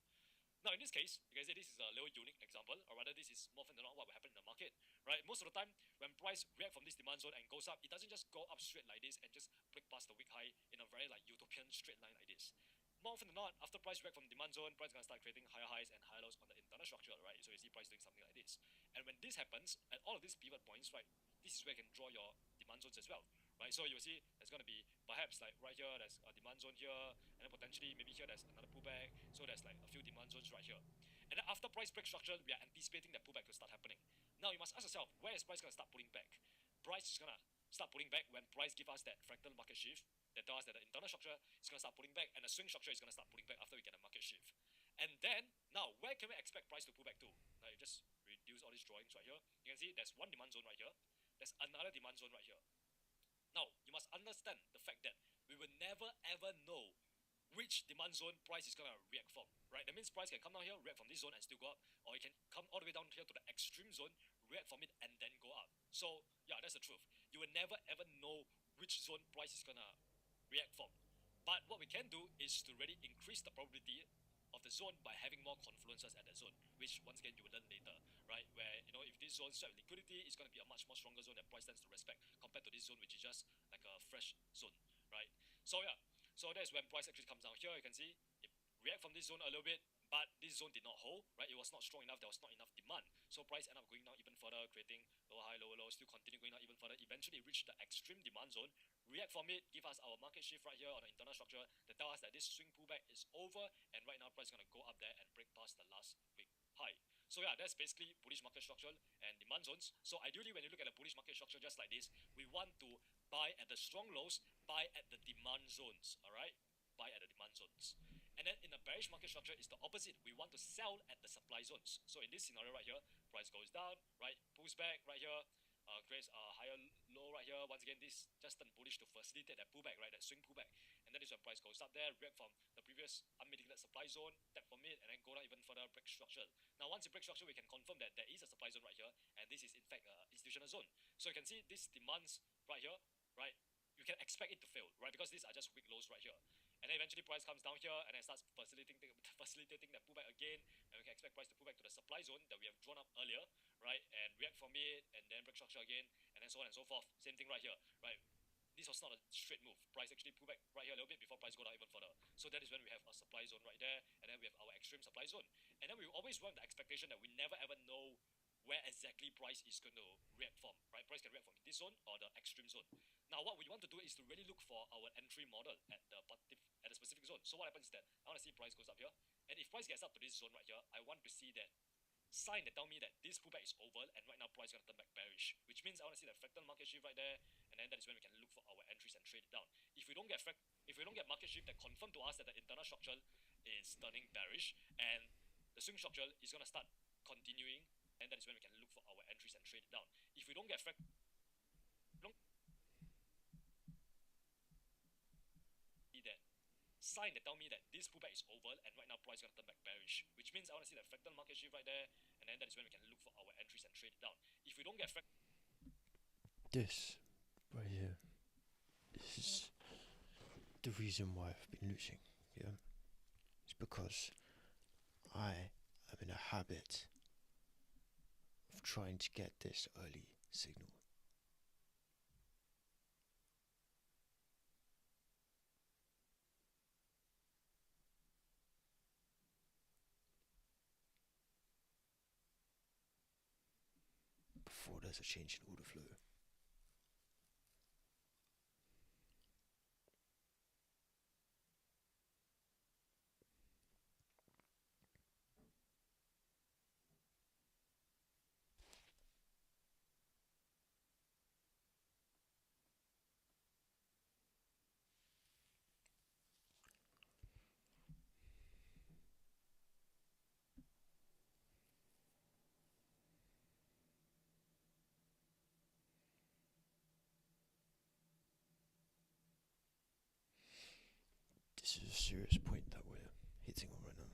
Now in this case, you can say this is a little unique example, or rather this is more often than not what will happen in the market, right? Most of the time, when price react from this demand zone and goes up, it doesn't just go up straight like this and just break past the weak high in a very utopian straight line like this. More often than not, after price react from demand zone, price is going to start creating higher highs and higher lows on the internal structure, right? So you see price doing something like this. And when this happens, at all of these pivot points, right, this is where you can draw your demand zones as well, right? So you'll see there's going to be perhaps right here, there's a demand zone here, and then potentially maybe here there's another pullback. So there's a few demand zones right here. And then after price break structure, we are anticipating that pullback to start happening. Now you must ask yourself, where is price going to start pulling back? Price is going to start pulling back when price give us that fractal market shift that tells us that the internal structure is going to start pulling back and the swing structure is going to start pulling back after we get a market shift. And then, now, where can we expect price to pull back to? Now, you just reduce all these drawings right here. You can see there's one demand zone right here. There's another demand zone right here. Now, you must understand the fact that we will never ever know which demand zone price is going to react from, right? That means price can come down here, react from this zone and still go up, or it can come all the way down here to the extreme zone, react from it and then go up. So, yeah, that's the truth. You will never ever know which zone price is going to react from. But what we can do is to really increase the probability of the zone by having more confluences at that zone, which once again you will learn later, right? Where if this zone swept liquidity, it's going to be a much more stronger zone that price tends to respect compared to this zone, which is just like a fresh zone, right? So yeah, so that's when price actually comes down here. You can see it react from this zone a little bit, but this zone did not hold, right? It was not strong enough, there was not enough demand. So price ended up going down even further, creating lower high, lower low, still continue going down even further. Eventually it reached the extreme demand zone, react from it, give us our market shift right here on the internal structure that tell us that this swing pullback is over, and right now price is gonna go up there and break past the last week high. So yeah, that's basically bullish market structure and demand zones. So ideally, when you look at a bullish market structure just like this, we want to buy at the strong lows, buy at the demand zones, all right? Buy at the demand zones. And then in a bearish market structure, it's the opposite. We want to sell at the supply zones. So in this scenario right here, price goes down, right? Pulls back right here, creates a higher low right here. Once again, this just turned bullish to facilitate that pullback, right? That swing pullback. And then this when price goes up there, react from the previous unmitigated supply zone, tap from it, and then go down even further, break structure. Now, once you break structure, we can confirm that there is a supply zone right here, and this is in fact an institutional zone. So you can see these demands right here, right? You can expect it to fail, right? Because these are just weak lows right here. And then eventually price comes down here and then starts facilitating that pullback again, and we can expect price to pull back to the supply zone that we have drawn up earlier, right? And react from it, and then break structure again, and then so on and so forth. Same thing right here, right? This was not a straight move. Price actually pull back right here a little bit before price go down even further. So that is when we have a supply zone right there, and then we have our extreme supply zone. And then we always run the expectation that we never ever know where exactly price is going to react from, right? Price can react from this zone or the extreme zone. Now, what we want to do is to really look for our entry model at the specific zone. So what happens is that I want to see price goes up here, and if price gets up to this zone right here, I want to see that sign that tell me that this pullback is over, and right now price is going to turn back bearish, which means I want to see the fractal market shift right there, and then that is when we can look for our entries and trade it down. If we don't get market shift that confirm to us that the internal structure is turning bearish and the swing structure is going to start continuing, and that is when we can look for our entries and trade it down. If we don't get that sign that tell me that this pullback is over, and right now price is going to turn back bearish, which means I want to see the fractal market shift right there, and then that is when we can look for our entries and trade it down. If we don't get this right here is the reason why I've been losing. Yeah, it's because I am in a habit of trying to get this early signal. Before there's a change in order flow. This is a serious point that we're hitting on right now.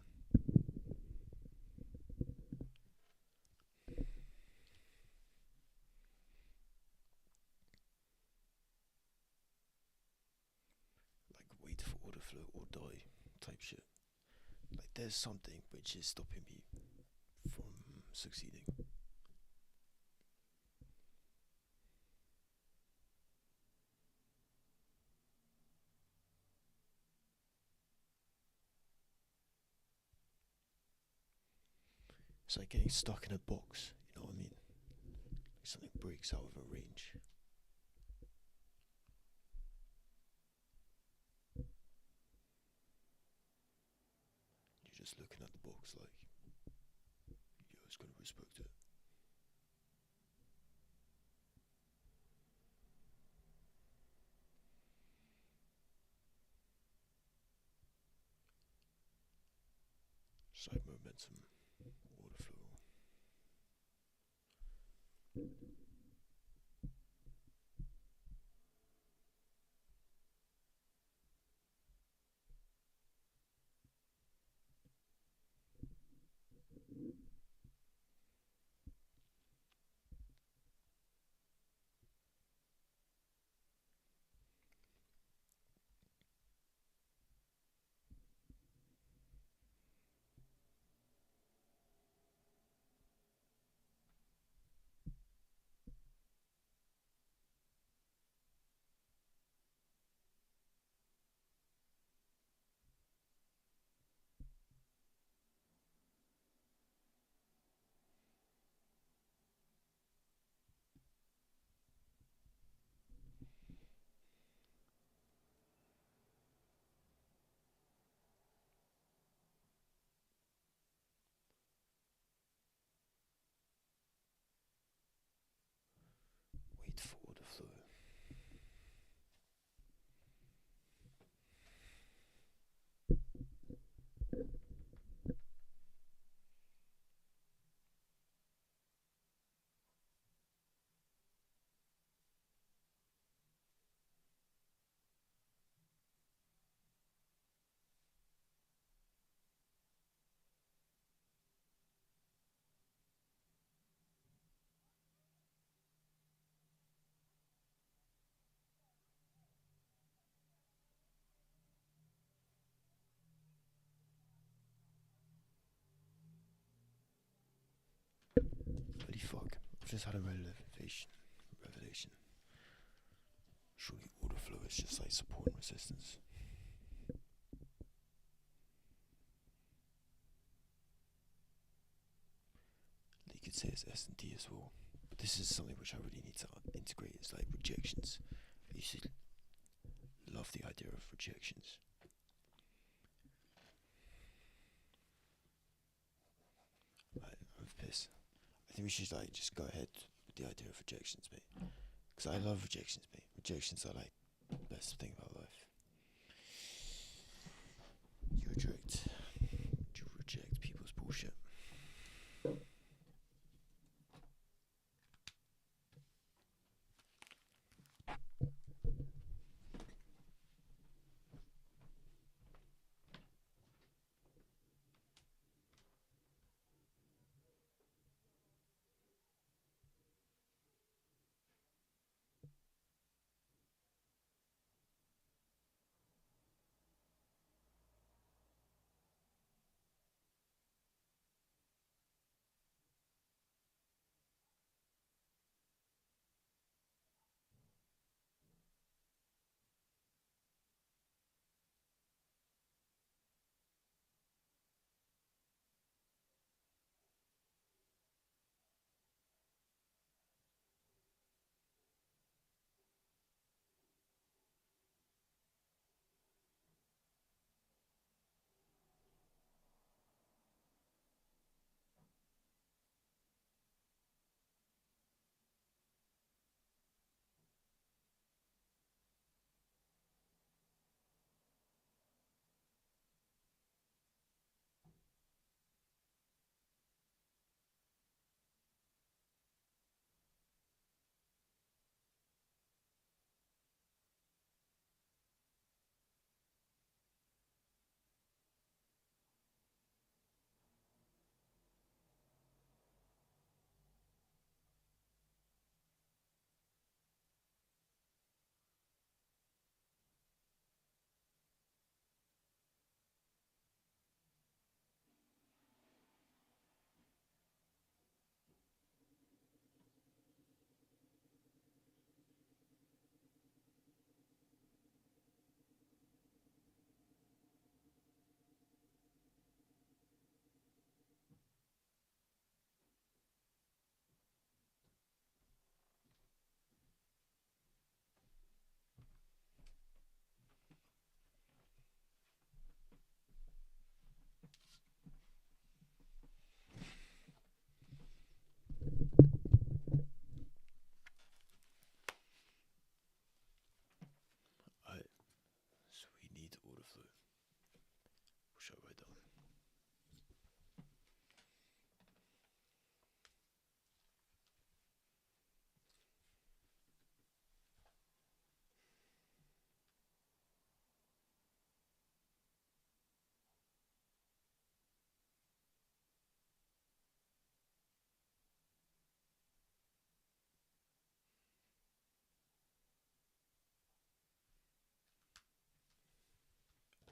Like wait for order flow or die type shit. Like there's something which is stopping me from succeeding. It's like getting stuck in a box, you know what I mean? Like something breaks out of a range. You're just looking at the box like, you're just gonna respect it. Side momentum, order flow. just had a revelation. Surely order flow is just like support and resistance. You could say it's S&D as well. But this is something which I really need to integrate. It's like rejections. I used to love the idea of rejections. I'm pissed. I think we should like just go ahead with the idea of rejections, mate. Because I love rejections, mate. Rejections are like the best thing about life. You reject people's bullshit. So we need order flow. What should I write down?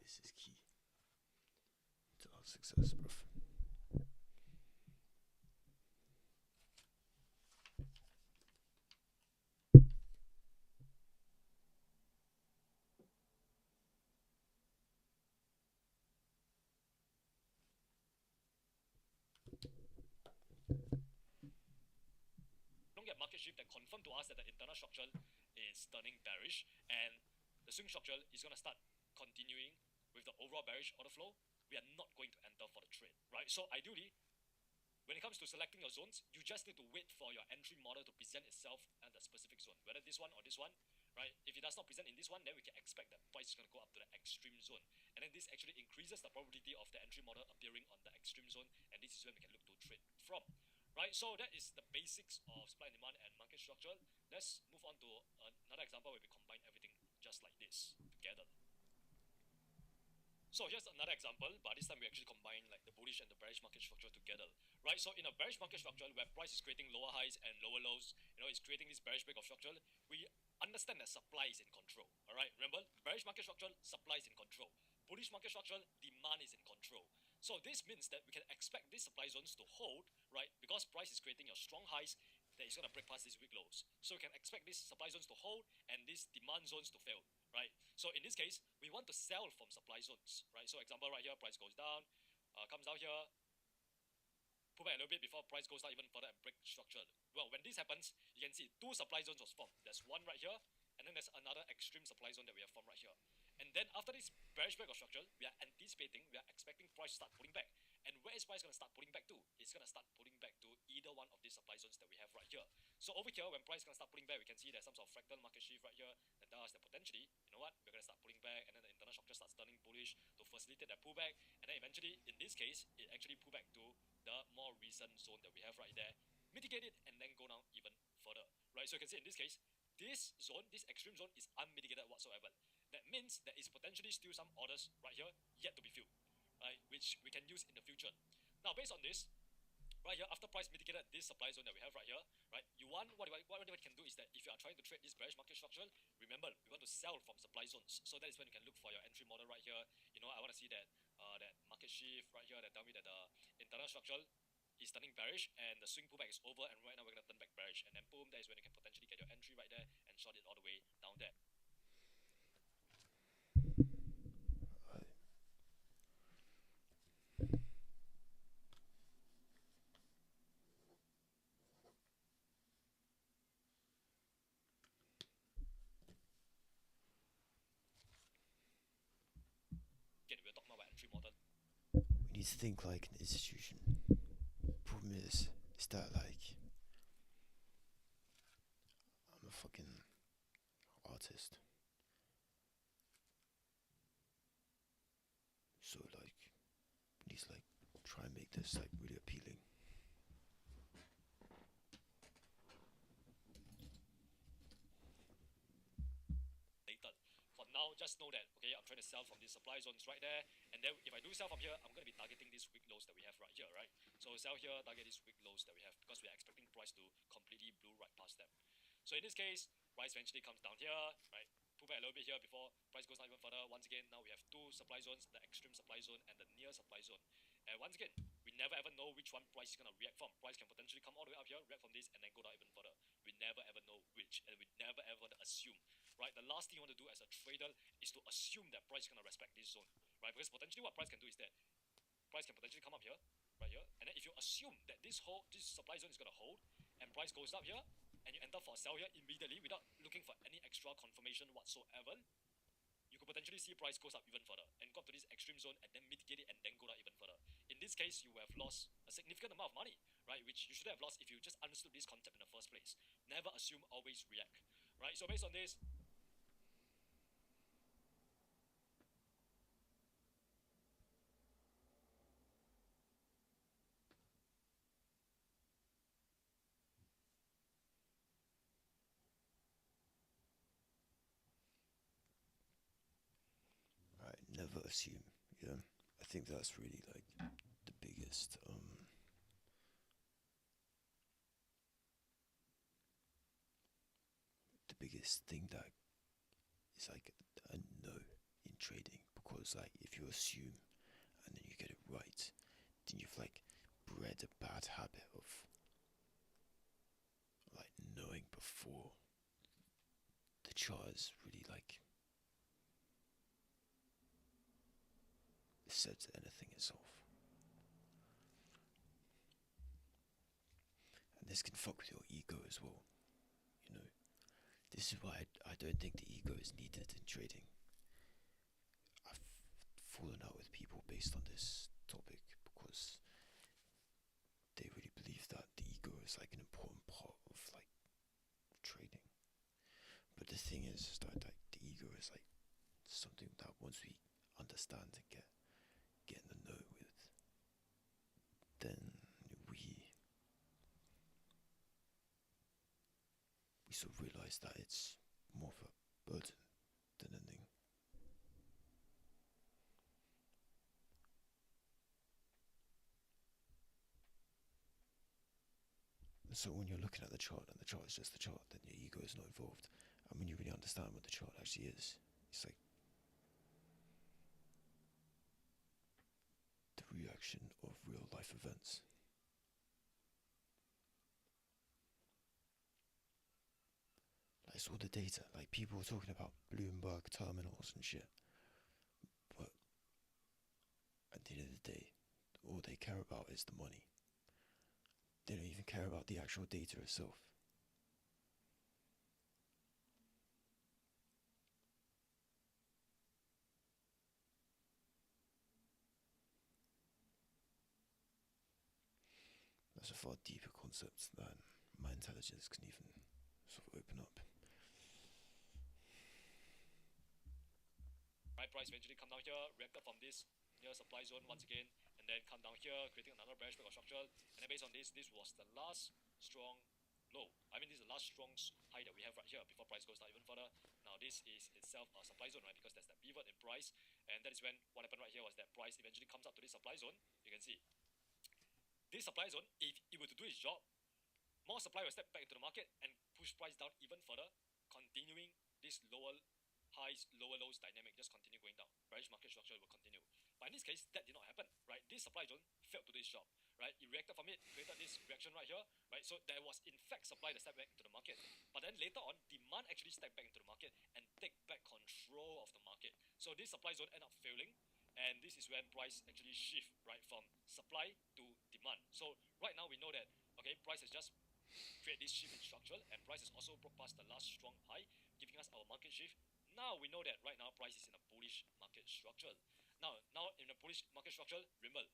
This is key to our success, bruv. Don't get market shift that confirm to us that the internal structure is turning bearish and the swing structure is going to start continuing with the overall bearish order flow, we are not going to enter for the trade, right? So ideally, when it comes to selecting your zones, you just need to wait for your entry model to present itself at the specific zone, whether this one or this one, right? If it does not present in this one, then we can expect that price is going to go up to the extreme zone. And then this actually increases the probability of the entry model appearing on the extreme zone, and this is when we can look to trade from, right? So that is the basics of supply and demand and market structure. Let's move on to another example where we combine everything just like this together. So here's another example, but this time we actually combine like the bullish and the bearish market structure together, right? So in a bearish market structure where price is creating lower highs and lower lows, it's creating this bearish break of structure, we understand that supply is in control, all right? Remember, bearish market structure, supply is in control. Bullish market structure, demand is in control. So this means that we can expect these supply zones to hold, right? Because price is creating your strong highs that it's gonna break past these weak lows. So we can expect these supply zones to hold and these demand zones to fail, right? So in this case, we want to sell from supply zones, right? So example right here, price goes down, comes down here, pull back a little bit before price goes down even further and break structure. Well, when this happens, you can see two supply zones was formed. There's one right here, and then there's another extreme supply zone that we have formed right here. And then after this bearish break of structure, we are anticipating, we are expecting price to start pulling back. And where is price going to start pulling back to? It's going to start pulling back to either one of these supply zones that we have right here. So over here, when price going to start pulling back, we can see there's some sort of fractal market shift right here that tells us that potentially, you know what, we're going to start pulling back, and then the internal structure starts turning bullish to facilitate that pullback. And then eventually, in this case, it actually pull back to the more recent zone that we have right there, mitigate it, and then go down even further, right? So you can see in this case, this zone, this extreme zone is unmitigated whatsoever. That means there is potentially still some orders right here yet to be filled, right? Which we can use in the future. Now, based on this, right here, after price mitigated this supply zone that we have right here, right? What we can do is that if you are trying to trade this bearish market structure, remember we want to sell from supply zones. So that is when you can look for your entry model right here. You know, I want to see that that market shift right here that tell me that the internal structure is turning bearish and the swing pullback is over, and right now we're gonna turn back bearish, and then boom, that is when you can potentially get your entry right there and short it all the way down there. Again, we're talking about entry model. We need to think like an institution. Problem is that like I'm a fucking artist. So like we need to like try and make this like really appealing. Later. For now, just know that okay, I'm trying to sell from these supply zones right there, and then if I do sell from here, I'm gonna be targeting these weak lows that we have right here, right? So sell here, target these weak lows that we have because we are expecting price to completely blue right past them. So in this case, price eventually comes down here, right? Pull back a little bit here before price goes down even further. Once again, now we have two supply zones, the extreme supply zone and the near supply zone. And once again, we never ever know which one price is gonna react from. Price can potentially come all the way up here, react from this, and then go down even further. We never ever know which, and we never ever want to assume, right? The last thing you want to do as a trader is to assume that price is gonna respect this zone, right? Because potentially what price can do is that price can potentially come up here, right here, and then if you assume that this supply zone is gonna hold, and price goes up here, and you enter for a sell here immediately without looking for any extra confirmation whatsoever, you could potentially see price goes up even further and go up to this extreme zone and then mitigate it and then go down even further. In this case, you have lost a significant amount of money, right? Which you should have lost if you just understood this concept in the first place. Never assume, always react, right? So based on this, Right, never assume. Yeah, I think that's really like the biggest thing that is like a no in trading, because like if you assume and then you get it right, then you've like bred a bad habit of like knowing before the chart is really like said anything itself. And this can fuck with your ego as well. You know, this is why I don't think the ego is needed in trading. I've fallen out with people based on this topic because they really believe that the ego is like an important part of like trading. But the thing is that like the ego is like something that once we understand and get in the know with, then we sort of realize that it's more of a burden than anything. So when you're looking at the chart and the chart is just the chart, then your ego is not involved. And when you really understand what the chart actually is, it's like the reaction of real life events. I saw the data. Like, people were talking about Bloomberg terminals and shit. But at the end of the day, all they care about is the money. They don't even care about the actual data itself. That's a far deeper concept than my intelligence can even sort of open up. Right, price eventually come down here, reacted from this near supply zone once again, and then come down here, creating another bearish break of structure. And then based on this was the last strong low. I mean, this is the last strong high that we have right here before price goes down even further. Now, this is itself a supply zone, right? Because there's that pivot in price, and that is when what happened right here was that price eventually comes up to this supply zone. You can see this supply zone, if it were to do its job, more supply will step back into the market and push price down even further, continuing this lower highs, lower lows dynamic, just continue going down. Bearish market structure will continue. But in this case, that did not happen, right? This supply zone failed to do its job, right? It reacted from it, created this reaction right here, right? So there was in fact supply that stepped back into the market. But then later on, demand actually stepped back into the market and take back control of the market. So this supply zone ended up failing. And this is when price actually shift, right, from supply to demand. So right now we know that, okay, price has just created this shift in structural, and price has also broke past the last strong high, giving us our market shift. Now we know that right now price is in a bullish market structure. Now in a bullish market structure, remember,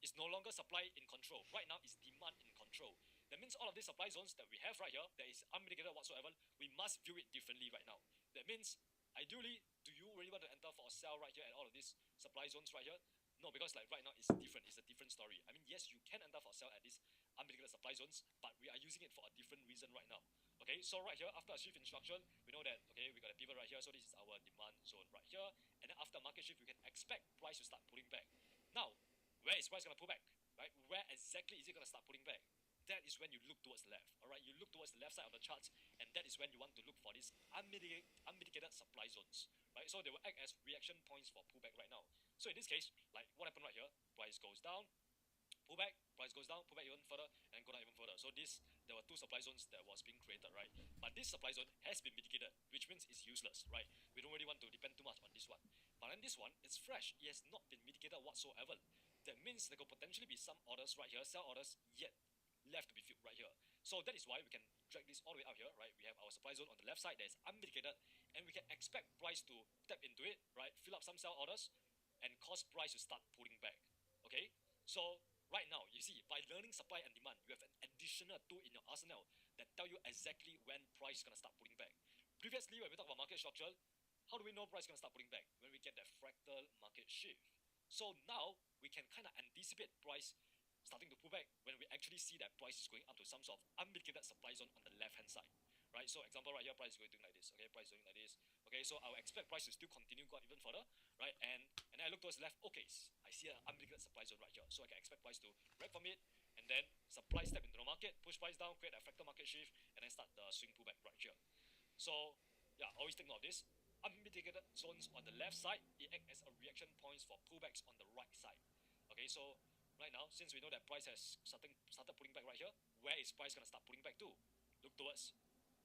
it's no longer supply in control. Right now it's demand in control. That means all of these supply zones that we have right here, that is unmitigated whatsoever, we must view it differently right now. That means, ideally, do you really want to enter for a sell right here at all of these supply zones right here? No, because like right now it's different. It's a different story. I mean, yes, you can enter for a sell at these unmitigated supply zones, but we are using it for a different reason right now. Okay, so right here, after a shift in structure, we know that, okay, we got a pivot right here, so this is our demand zone right here. And then after market shift, we can expect price to start pulling back. Now, where is price going to pull back, right? Where exactly is it going to start pulling back? That is when you look towards the left, all right? You look towards the left side of the charts, and that is when you want to look for these unmitigated supply zones, right? So they will act as reaction points for pullback right now. So in this case, like what happened right here, price goes down, pull back, price goes down, pull back even further, and then go down even further. So there were two supply zones that was being created, right? But this supply zone has been mitigated, which means it's useless, right? We don't really want to depend too much on this one. But then this one, it's fresh. It has not been mitigated whatsoever. That means there could potentially be some orders right here, sell orders yet left to be filled right here. So that is why we can drag this all the way out here, right? We have our supply zone on the left side that is unmitigated, and we can expect price to tap into it, right? Fill up some sell orders, and cause price to start pulling back. Okay? So right now, you see, by learning supply and demand, you have an additional tool in your arsenal that tell you exactly when price is going to start pulling back. Previously, when we talk about market structure, how do we know price is going to start pulling back? When we get that fractal market shift. So now, we can kind of anticipate price starting to pull back when we actually see that price is going up to some sort of unmitigated supply zone on the left-hand side. Right, so example right here, price is going like this. Okay, price is going like this. Okay, so I will expect price to still continue go up even further, right? And then I look towards the left. Okay, I see an unmitigated supply zone right here, so I can expect price to break from it, and then supply step into the market, push price down, create a fractal market shift, and then start the swing pullback right here. So yeah, always take note of this. Unmitigated zones on the left side, it acts as a reaction points for pullbacks on the right side. Okay, so right now, since we know that price has started pulling back right here, where is price gonna start pulling back to? Look towards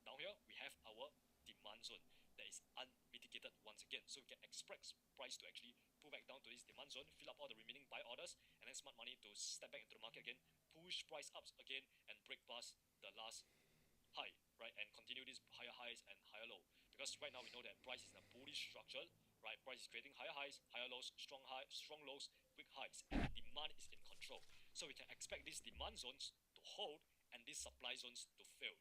down here, we have our demand zone that is unmitigated once again. So we can expect price to actually pull back down to this demand zone, fill up all the remaining buy orders, and then smart money to step back into the market again, push price up again, and break past the last high, right? And continue these higher highs and higher low. Because right now we know that price is in a bullish structure, right? Price is creating higher highs, higher lows, strong lows, weak highs, and the demand is in control. So we can expect these demand zones to hold and these supply zones to fail.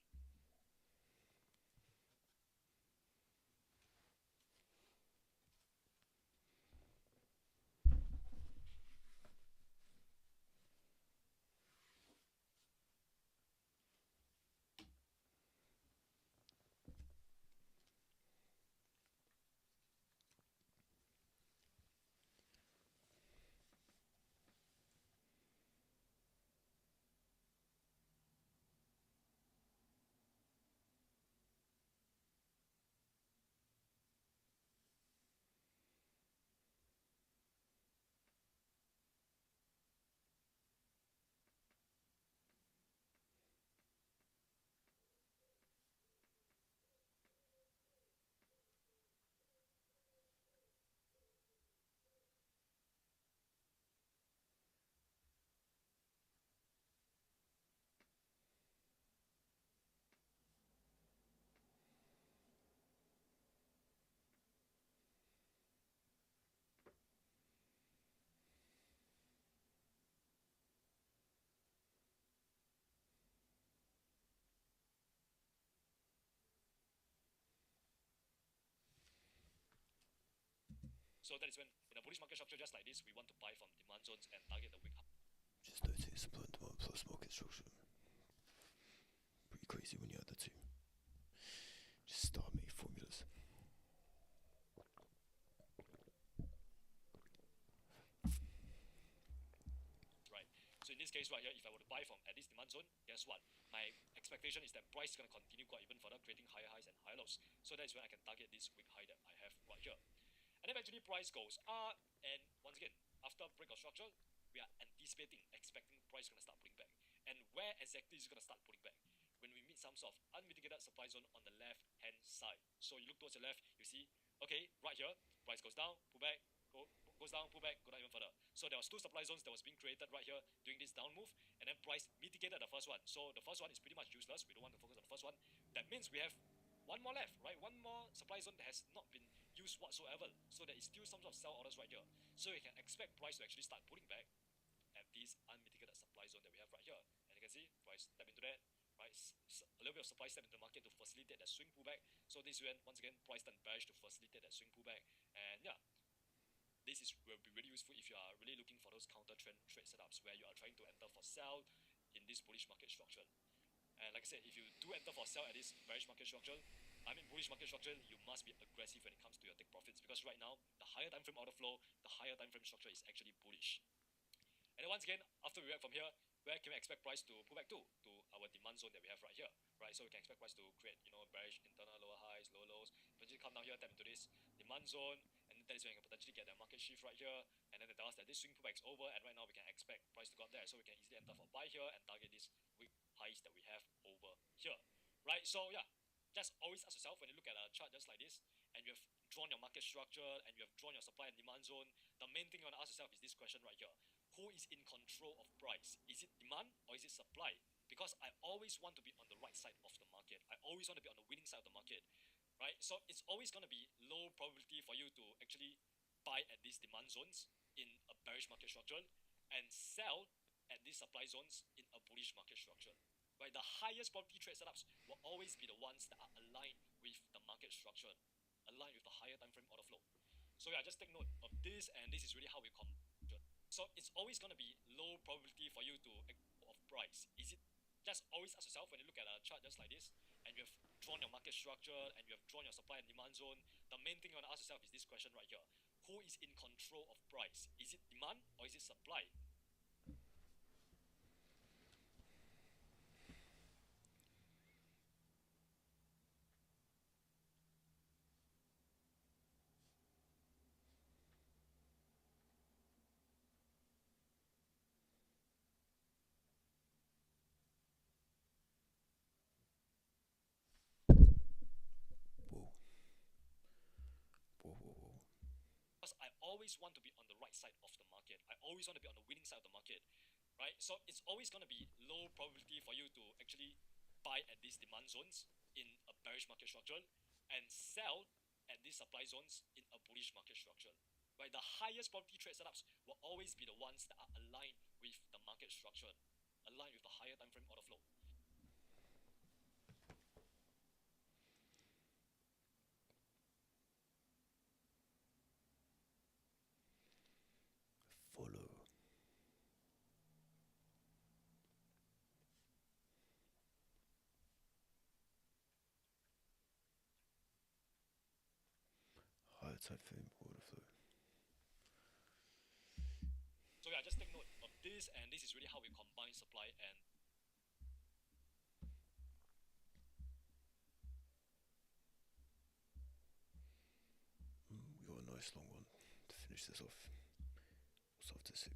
So that is when, in a bullish market structure just like this, we want to buy from demand zones and target the weak. Just noting supply and demand plus market structure. Pretty crazy when you add the two. Just start making formulas. Right. So in this case right here, if I were to buy from at this demand zone, guess what? My expectation is that price is going to continue go even further, creating higher highs and higher lows. So that's when I can target this weak high that I have right here. And eventually price goes up, and once again, after break of structure, we are anticipating, expecting price going to start pulling back. And where exactly is it going to start pulling back? When we meet some sort of unmitigated supply zone on the left hand side. So you look towards the left, you see, okay, right here, price goes down, pull back, goes down, pull back, go down even further. So there was two supply zones that was being created right here during this down move, and then price mitigated the first one. So the first one is pretty much useless. We don't want to focus on the first one. That means we have one more left, right? One more supply zone that has not been used whatsoever. So there is still some sort of sell orders right here. So you can expect price to actually start pulling back at this unmitigated supply zone that we have right here. And you can see price step into that, right? A little bit of supply step into the market to facilitate that swing pullback. So this when once again price turn bearish to facilitate that swing pullback. And yeah, this will be really useful if you are really looking for those counter trend trade setups where you are trying to enter for sell in this bullish market structure. And like I said, if you do enter for sell at this bullish market structure, you must be aggressive when it comes to your take profits, because right now the higher time frame order flow, the higher time frame structure is actually bullish. And then once again, after we react from here, where can we expect price to pull back to? To our demand zone that we have right here, right? So we can expect price to create, bearish internal lower highs, lower lows, eventually come down here, tap into this demand zone, and that is when you can potentially get that market shift right here, and then they tell us that this swing pullback is over, and right now we can expect price to go up there, so we can easily enter for buy here and target these weak highs that we have over here, right? So yeah, just always ask yourself when you look at a chart just like this, and you have drawn your market structure, and you have drawn your supply and demand zone, the main thing you want to ask yourself is this question right here. Who is in control of price? Is it demand or is it supply? Because I always want to be on the right side of the market. I always want to be on the winning side of the market, right? So it's always going to be low probability for you to actually buy at these demand zones in a bearish market structure and sell at these supply zones in a bullish market structure, right? The highest probability trade setups will always be the ones that are aligned with the market structure, aligned with the higher time frame order flow. So yeah, just take note of this, and this is really how we come. So it's always going to be low probability for you to of price. Is it just always ask yourself when you look at a chart just like this, and you have drawn your market structure, and you have drawn your supply and demand zone, the main thing you want to ask yourself is this question right here. Who is in control of price? Is it demand or is it supply? Whoa. Whoa, whoa, whoa. Because I always want to be on the right side of the market. I always want to be on the winning side of the market, right? So it's always going to be low probability for you to actually buy at these demand zones in a bearish market structure and sell at these supply zones in a bullish market structure, right? The highest probability trade setups will always be the ones that are aligned with the market structure, aligned with the higher time frame order flow. Follow. Higher time frame order flow. So yeah, just take note of this, and this is really how we combine supply and We got a nice long one to finish this off. What's after 6?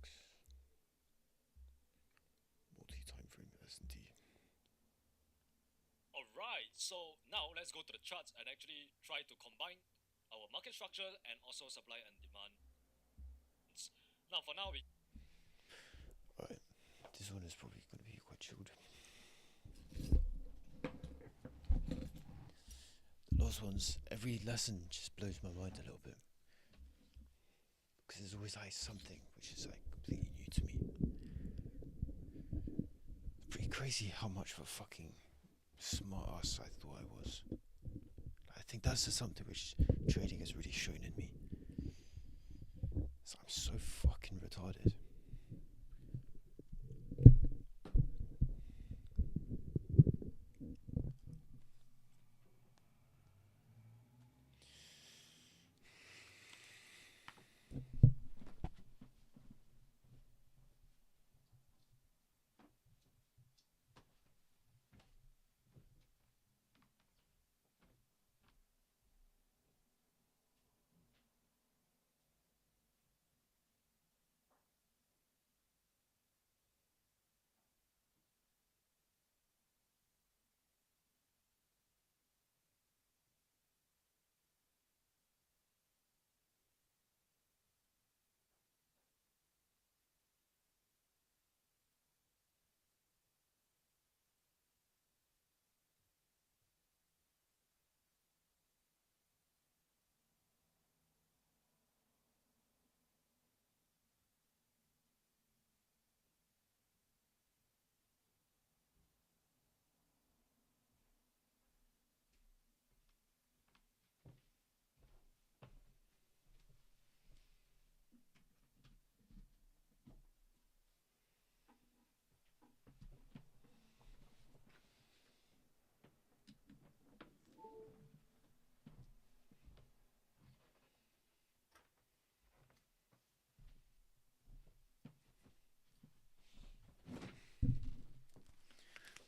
Multi-time frame S&T. Alright, so now let's go to the charts and actually try to combine our market structure and also supply and demand. Now for now we Alright, this one is probably going to be quite chilled. The last ones, every lesson just blows my mind a little bit. Because there's always like something which is like completely new to me. It's pretty crazy how much of a fucking smart ass I thought I was. I think that's just something which trading has really shown in me. I'm so fucking retarded.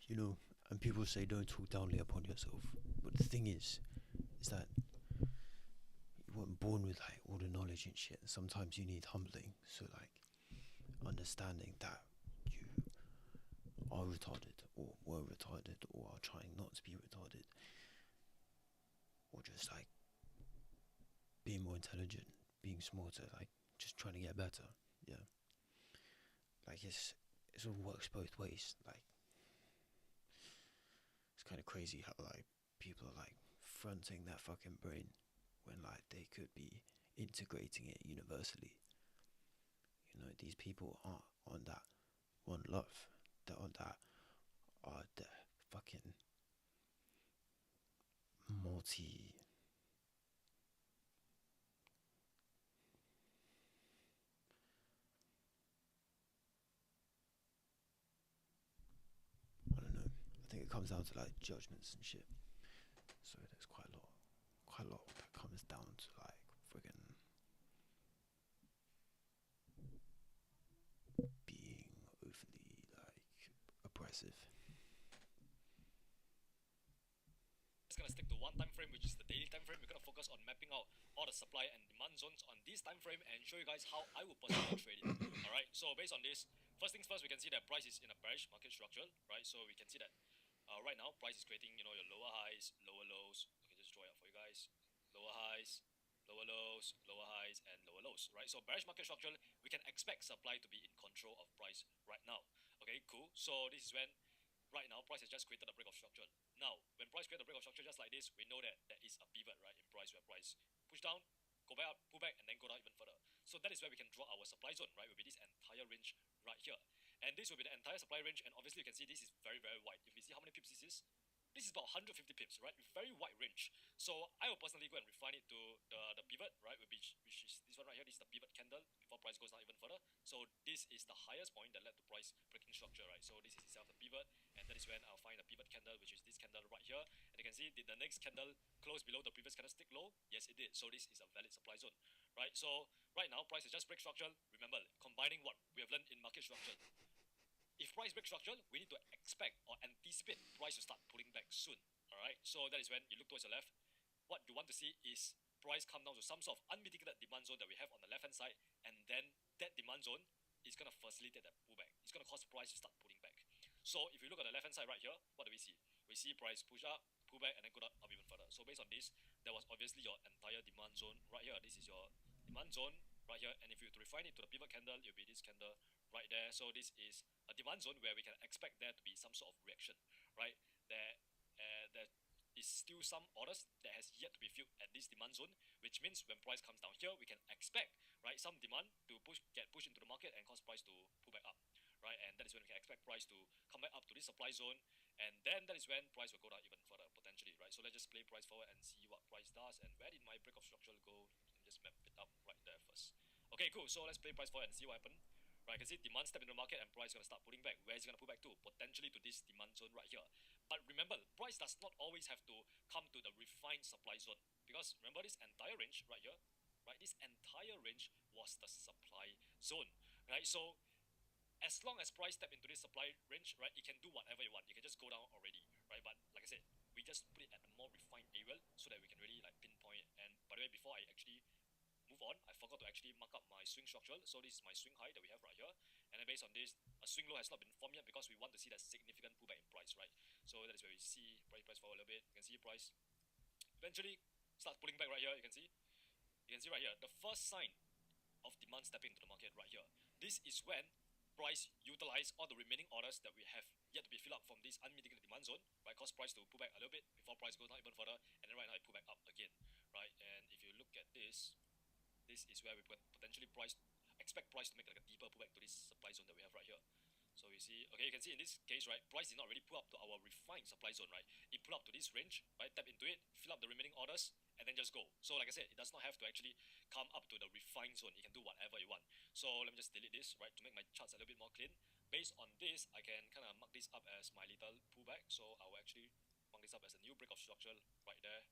You know, and people say don't talk downly upon yourself. But the thing is that you weren't born with like all the knowledge and shit. Sometimes you need humbling. So like understanding that you are retarded or were retarded or are trying not to be retarded or just like being more intelligent, being smarter, like just trying to get better. Yeah. Like it's all works both ways. Like it's kind of crazy how like people are like fronting that fucking brain when like they could be integrating it universally. You know, these people aren't on that one love. They're on that the fucking multi. I don't know. I think it comes down to like judgments and shit. So there's quite a lot that comes down to like friggin' being overly like oppressive. It's gonna stick to one time frame, which is the daily time frame. We're gonna focus on mapping out all the supply and demand zones on this time frame and show you guys how I would personally trade it. Alright, so based on this, first things first, we can see that price is in a bearish market structure, right? So we can see that right now price is creating, you know, your lower highs, lower lows. Okay, just draw it out for you guys. Lower highs, lower lows, lower highs, and lower lows, right? So bearish market structure, we can expect supply to be in control of price right now. Okay, cool. So this is when right now price has just created a break of structure. Now, when price creates a break of structure just like this, we know that there is a pivot, right, in price where price push down, go back up, pull back, and then go down even further. So that is where we can draw our supply zone, right? Will be this entire range right here. And this will be the entire supply range, and obviously you can see this is very, very wide. If you see how many pips this is about 150 pips, right? With very wide range. So I will personally go and refine it to the pivot, right? Which is this one right here. This is the pivot candle before price goes down even further. So this is the highest point that led to price breaking structure, right? So this is itself the pivot, and that is when I'll find the pivot candle, which is this candle right here. And you can see, did the next candle close below the previous candlestick low? Yes, it did. So this is a valid supply zone, right? So right now, price is just break structure. Remember, combining what we have learned in market structure. If price break structure, we need to expect or anticipate price to start pulling back soon. Alright, so that is when you look towards the left. What you want to see is price come down to some sort of unmitigated demand zone that we have on the left hand side, and then that demand zone is gonna facilitate that pullback. It's gonna cause price to start pulling back. So if you look at the left hand side right here, what do we see? We see price push up, pull back, and then go up even further. So based on this, there was obviously your entire demand zone right here. This is your demand zone right here, and if you were to refine it to the pivot candle, it will be this candle right there. So this is a demand zone where we can expect there to be some sort of reaction, right? There is still some orders that has yet to be filled at this demand zone, which means when price comes down here, we can expect, right, some demand to get pushed into the market and cause price to pull back up, right? And that is when we can expect price to come back up to this supply zone, and then that is when price will go down even further potentially, right? So let's just play price forward and see what price does. And where did my break of structure go? Let me just map it up right there first. Okay, cool. So let's play price forward and see what happened. Right, you can see demand step into the market and price gonna start pulling back. Where is it gonna pull back to? Potentially to this demand zone right here. But remember, price does not always have to come to the refined supply zone, because remember this entire range right here, right? This entire range was the supply zone, right? So as long as price step into this supply range, right, it can do whatever you want. You can just go down already, right? But like I said, we just put it at a more refined area so that we can really like pinpoint it. And by the way, before I actually move on, I forgot to actually mark up my swing structure. So this is my swing high that we have right here. And then based on this, a swing low has not been formed yet because we want to see that significant pullback in price, right? So that is where we see price forward a little bit. You can see price eventually starts pulling back right here. You can see right here the first sign of demand stepping into the market right here. This is when price utilize all the remaining orders that we have yet to be filled up from this unmitigated demand zone, right? Cause price to pull back a little bit before price goes down even further, and then right now it pull back up again, right? And if you look at this, this is where we potentially expect price to make like a deeper pullback to this supply zone that we have right here. So you see, okay, you can see in this case, right, price did not really pull up to our refined supply zone, right? It pull up to this range, right? Tap into it, fill up the remaining orders, and then just go. So like I said, it does not have to actually come up to the refined zone. You can do whatever you want. So let me just delete this, right, to make my charts a little bit more clean. Based on this, I can kind of mark this up as my little pullback. So I will actually mark this up as a new break of structure right there,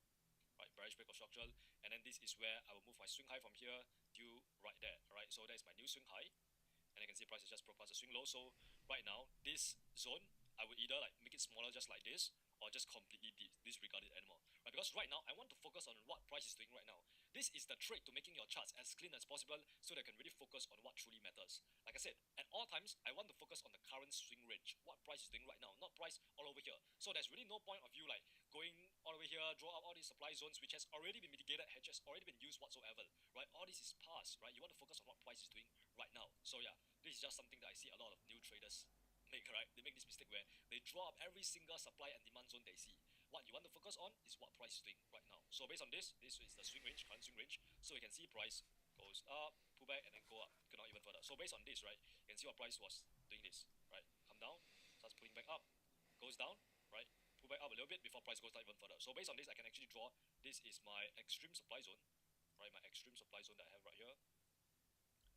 right, bearish break of structure. And then this is where I will move my swing high from here to right there, right? So that is my new swing high. And you can see price is just broke past the swing low. So right now, this zone, I would either like make it smaller just like this, or just completely disregard it anymore, right? Because right now, I want to focus on what price is doing right now. This is the trick to making your charts as clean as possible so that you can really focus on what truly matters. Like I said, at all times, I want to focus on the current swing range, what price is doing right now, not price all over here. So there's really no point of you like going all the way here, draw up all these supply zones, which has already been mitigated, has already been used whatsoever, right? All this is past, right? You want to focus on what price is doing right now. So yeah, this is just something that I see a lot of new traders make, right? They make this mistake where they draw up every single supply and demand zone they see. What you want to focus on is what price is doing right now. So based on this is the swing range, current swing range. So you can see price goes up, pull back, and then go up, go down even further. So based on this, right, you can see what price was doing this, right? Come down, starts pulling back up, goes down, right? Pull back up a little bit before price goes down even further. So based on this, I can actually draw, this is my extreme supply zone, right? My extreme supply zone that I have right here.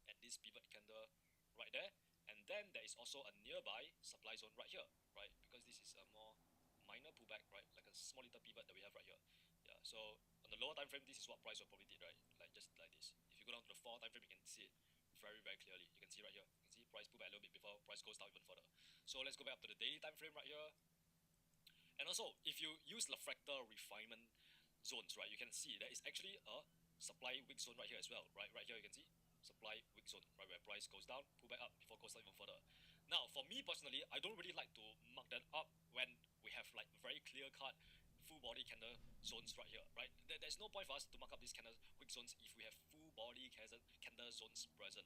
And this pivot candle right there. And then there is also a nearby supply zone right here, right? Because this is a more minor pullback, right? Like a small little pivot that we have right here. Yeah, so on the lower time frame, this is what price will probably did, right? Like just like this. If you go down to the 4 time frame, you can see it very, very clearly. You can see right here. You can see price pull back a little bit before price goes down even further. So let's go back up to the daily time frame right here. And also, if you use the fractal refinement zones, right, you can see there is actually a supply wick zone right here as well, right? Right here you can see supply wick zone, right, where price goes down, pull back up before it goes down even further. Now, for me personally, I don't really like to mark that up when we have like very clear-cut full body candle zones right here, right? There's no point for us to mark up these candle wick zones if we have full body candle zones present.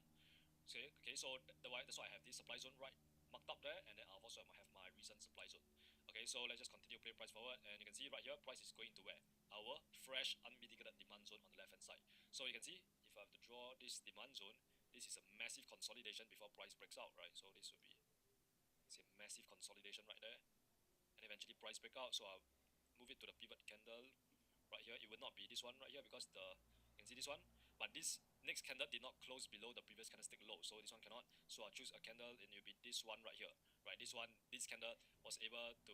Okay, so that's why I have this supply zone right marked up there, and then I'll also have my recent supply zone. Okay, so let's just continue playing price forward, and you can see right here, price is going to where? Our fresh unmitigated demand zone on the left hand side. So you can see, if I have to draw this demand zone, this is a massive consolidation before price breaks out, right? So this will be, it's a massive consolidation right there, and eventually price break out. So I'll move it to the pivot candle right here. It would not be this one right here because you can see this one, but this next candle did not close below the previous candlestick low, so this one cannot. So I'll choose a candle, and it'll be this one right here, right? This candle was able to,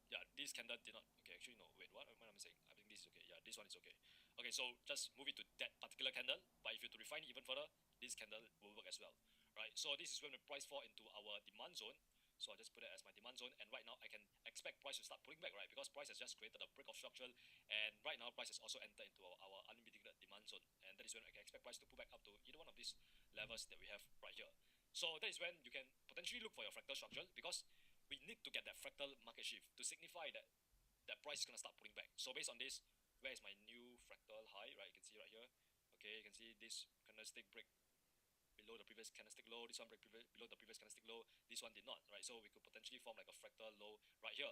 yeah, this candle did not. Okay, actually no, wait, what am I saying? I think this is okay. Yeah, this one is okay. Okay, so just move it to that particular candle, but if you to refine it even further, this candle will work as well, right? So this is when the price fall into our demand zone. So I'll just put it as my demand zone, and right now I can expect price to start pulling back, right? Because price has just created a break of structure, and right now price has also entered into our unmitigated demand zone, and that is when I can expect price to pull back up to either one of these levels that we have right here. So that is when you can potentially look for your fractal structure, because we need to get that fractal market shift to signify that price is gonna start pulling back. So based on this, where is my new fractal high, right? You can see right here. Okay, you can see this candlestick break below the previous candlestick low, this one break below the previous candlestick low, this one did not, right? So we could potentially form like a fractal low right here.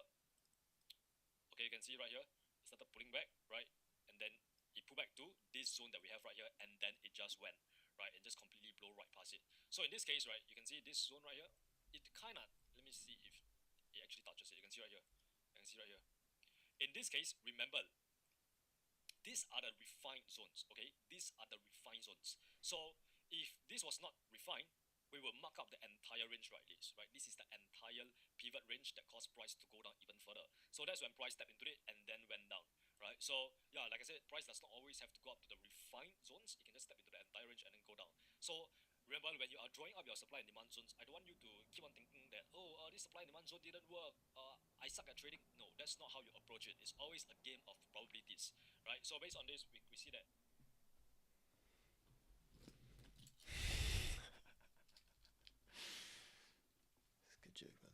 Okay, you can see right here, it started pulling back, right? And then it pulled back to this zone that we have right here, and then it just went, right? And just completely blow right past it. So in this case, right, you can see this zone right here, it kind of, let me see if it actually touches it. You can see right here. You can see right here. In this case, remember, these are the refined zones, okay? These are the refined zones. So if this was not refined, we will mark up the entire range like this, right? This is the entire pivot range that caused price to go down even further. So that's when price stepped into it and then went down, right? So yeah, like I said, price does not always have to go up to the refined zones. It can just step into the entire range and then go down. So remember, when you are drawing up your supply and demand zones, I don't want you to keep on thinking that, oh, this supply and demand zone didn't work. I suck at trading. No, that's not how you approach it. It's always a game of probabilities, right? So based on this, we see that It's a good joke, man.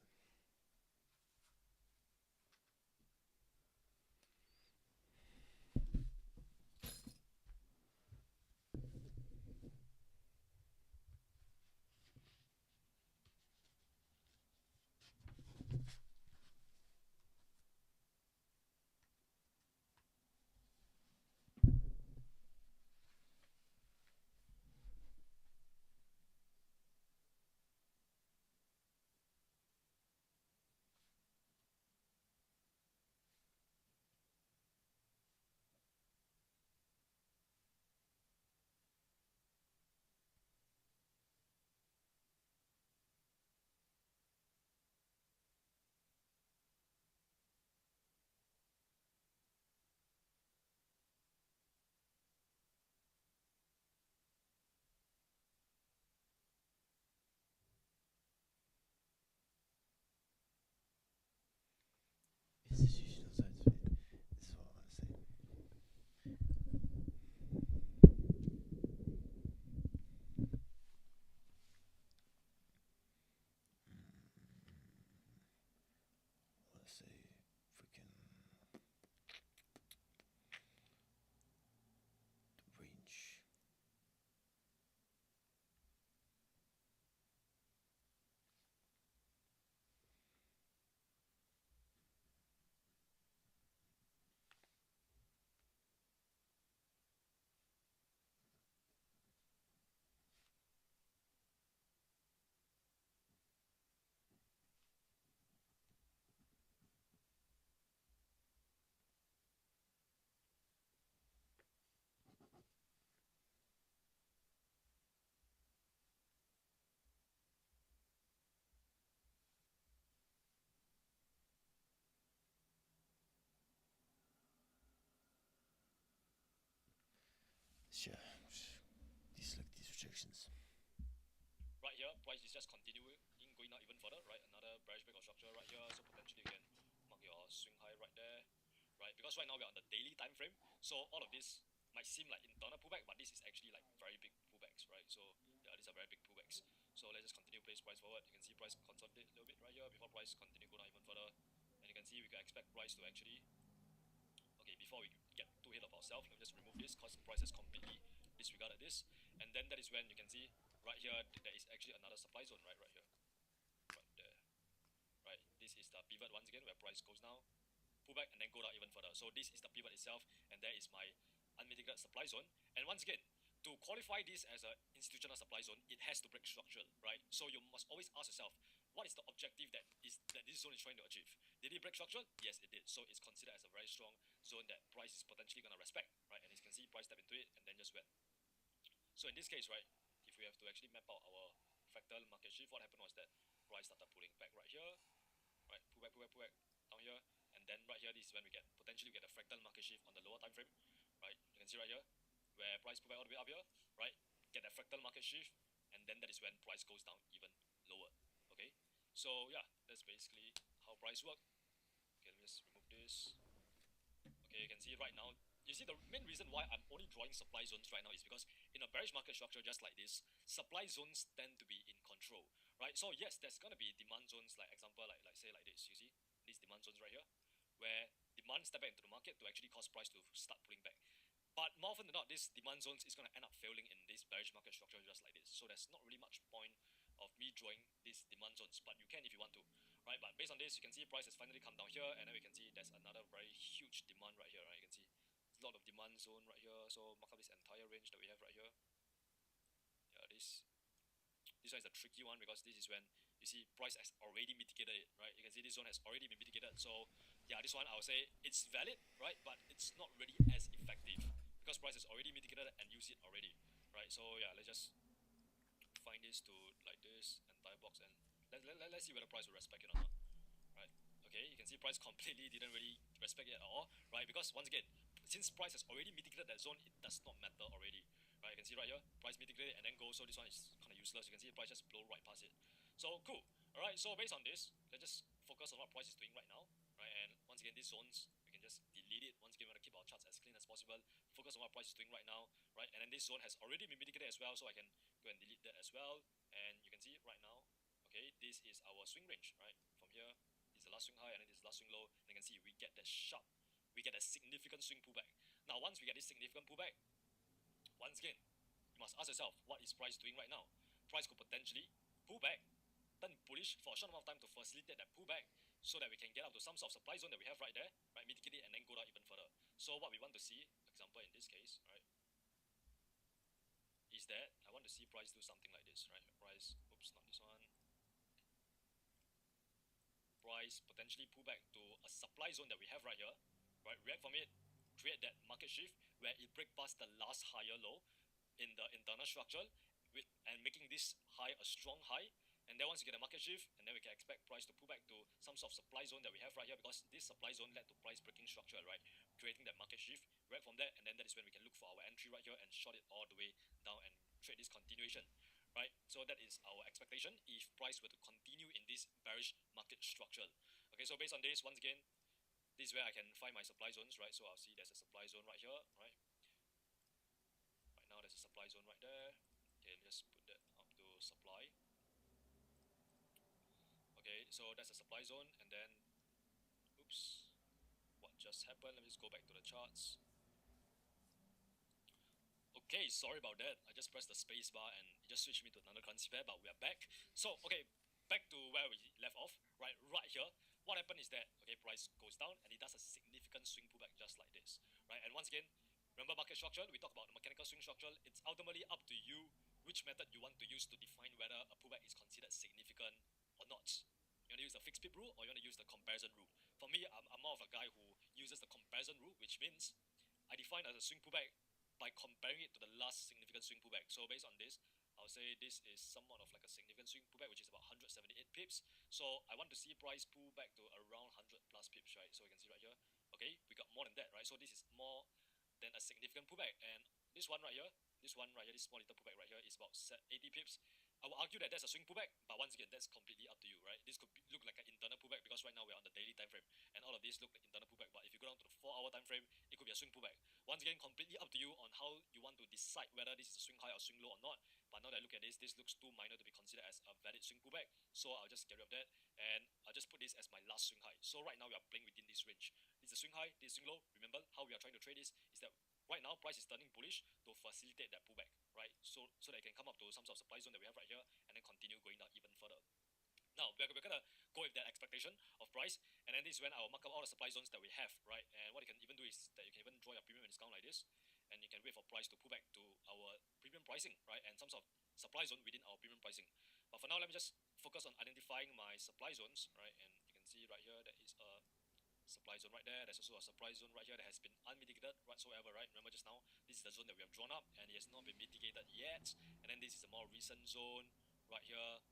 Institutional scientific. This is what I want to say. I want to say freaking the range. Sure. These rejections. right here, price is just continuing going down even further, right? Another bearish break of structure right here, so potentially you can mark your swing high right there, right? Because right now we're on the daily time frame, so all of this might seem like internal pullback, but this is actually like very big pullbacks, right? So yeah, these are very big pullbacks. So let's just continue place price forward. You can see price consolidate a little bit right here before price continue go down even further, and you can see we can expect price to actually, okay, before we get too ahead of ourselves, let me just remove this because price has completely disregarded this, and then that is when you can see right here there is actually another supply zone right here, right there, right? This is the pivot once again where price goes now, pull back and then go down even further. So this is the pivot itself, and there is my unmitigated supply zone. And once again, to qualify this as an institutional supply zone, it has to break structure, right? So you must always ask yourself, what is the objective that this zone is trying to achieve? Did it break structure? Yes, it did. So it's considered as a very strong zone that price is potentially going to respect, right? And as you can see, price step into it and then just went. So in this case, right, if we have to actually map out our fractal market shift, what happened was that price started pulling back right here, right? Pull back down here, and then right here, this is when we get potentially get a fractal market shift on the lower time frame, right? You can see right here where price pull back all the way up here, right? Get a fractal market shift, and then that is when price goes down even lower. Okay, so yeah, that's basically how price work. Okay, let me just remove this. Okay, you can see right now. You see the main reason why I'm only drawing supply zones right now is because in a bearish market structure just like this, supply zones tend to be in control, right? So yes, there's gonna be demand zones, like example, like say like this. You see these demand zones right here, where demand step back into the market to actually cause price to start pulling back. But more often than not, this demand zones is gonna end up failing in this bearish market structure just like this. So there's not really much point of me drawing these demand zones, but you can if you want to, right? But based on this, you can see price has finally come down here, and then we can see there's another very huge demand right here, right? You can see a lot of demand zone right here, so mark up this entire range that we have right here. Yeah, this one is a tricky one because this is when you see price has already mitigated it, right? You can see this zone has already been mitigated, so yeah, this one I would say it's valid, right? But it's not really as effective because price is already mitigated and use it already, right? So yeah, let's just find this to like this entire box and let's see whether price will respect it or not, right? Okay, you can see price completely didn't really respect it at all, right? Because once again, since price has already mitigated that zone, it does not matter already, right? You can see right here, price mitigated and then go, so this one is kind of useless. You can see the price just blow right past it. So cool. All right, so based on this, let's just focus on what price is doing right now, right? And once again, these zones, we can just delete it. Once again, we want to keep our charts as clean as possible. Focus on what price is doing right now, right? And then this zone has already been mitigated as well, so I can go and delete that as well. And you can see right now, okay, this is our swing range, right? From here, this is the last swing high, and then this is the last swing low. And you can see we get that sharp, we get a significant swing pullback. Now, once we get this significant pullback, once again, you must ask yourself, what is price doing right now? Price could potentially pull back, turn bullish for a short amount of time to facilitate that pullback so that we can get up to some sort of supply zone that we have right there, right? Mitigate it and then go down even further. So what we want to see, example in this case, right, is that I want to see price do something like this, right? Price, oops, not this one. Price potentially pull back to a supply zone that we have right here, right? React from it, create that market shift where it break past the last higher low in the internal structure with, and making this high a strong high. And then once you get a market shift, and then we can expect price to pull back to some sort of supply zone that we have right here, because this supply zone led to price breaking structure, right? Creating that market shift right from there, and then that is when we can look for our entry right here and short it all the way down and trade this continuation, right? So that is our expectation if price were to continue in this bearish market structure. Okay, so based on this, once again, this is where I can find my supply zones, right? So I'll see there's a supply zone right here, right? Right now there's a supply zone right there. Okay, let's put that up to supply. Okay, so that's a supply zone, and then, oops, what just happened? Let me just go back to the charts. Okay, sorry about that. I just pressed the space bar and it just switched me to another currency pair, but we are back. So, okay, back to where we left off, right here. What happened is that, okay, price goes down and it does a significant swing pullback just like this, right? And once again, remember market structure, we talked about the mechanical swing structure. It's ultimately up to you which method you want to use to define whether a pullback is considered significant or not. You want to use the fixed pip rule or you want to use the comparison rule? For me, I'm more of a guy who uses the comparison rule, which means I define as a swing pullback by comparing it to the last significant swing pullback. So based on this, I'll say this is somewhat of like a significant swing pullback, which is about 178 pips. So I want to see price pull back to around 100 plus pips, right? So you can see right here, okay, we got more than that, right? So this is more than a significant pullback. And this one right here, this small little pullback right here is about 80 pips. I will argue that that's a swing pullback, but once again, that's completely up to you, right? This could look like an internal pullback because right now we're on the daily time frame, and all of these look like internal pullback. But if you go down to the 4-hour time frame, it could be a swing pullback. Once again, completely up to you on how you want to decide whether this is a swing high or swing low or not. But now that I look at this looks too minor to be considered as a valid swing pullback. So I'll just get rid of that, and I'll just put this as my last swing high. So right now we are playing within this range. This is a swing high, this is swing low. Remember how we are trying to trade this is that right now price is turning bullish to facilitate that pullback, right? So that it can come up to some sort of supply zone that we have right here and then continue going down even further. Now we're gonna go with that expectation of price, and then this is when I will mark up all the supply zones that we have, right? And what you can even do is that you can even draw your premium discount like this, and you can wait for price to pull back to our premium pricing, right? And some sort of supply zone within our premium pricing. But for now, let me just focus on identifying my supply zones, right? And you can see right here there is a supply zone right there. There's also a supply zone right here that has been unmitigated whatsoever, right? Remember just now, this is the zone that we have drawn up and it has not been mitigated yet. And then this is a more recent zone right here.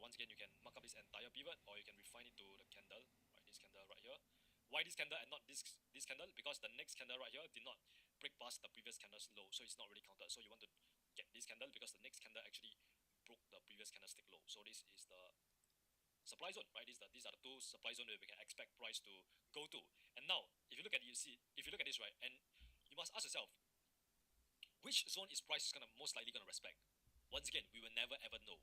Once again, you can mark up this entire pivot or you can refine it to the candle, right? This candle right here. Why this candle and not this candle? Because the next candle right here did not break past the previous candle's low, so it's not really counted. So you want to get this candle because the next candle actually broke the previous candlestick low. So this is the supply zone, right? These are the two supply zones that we can expect price to go to. And now, if you look at this, right, and you must ask yourself, which zone is price gonna most likely gonna respect? Once again, we will never ever know.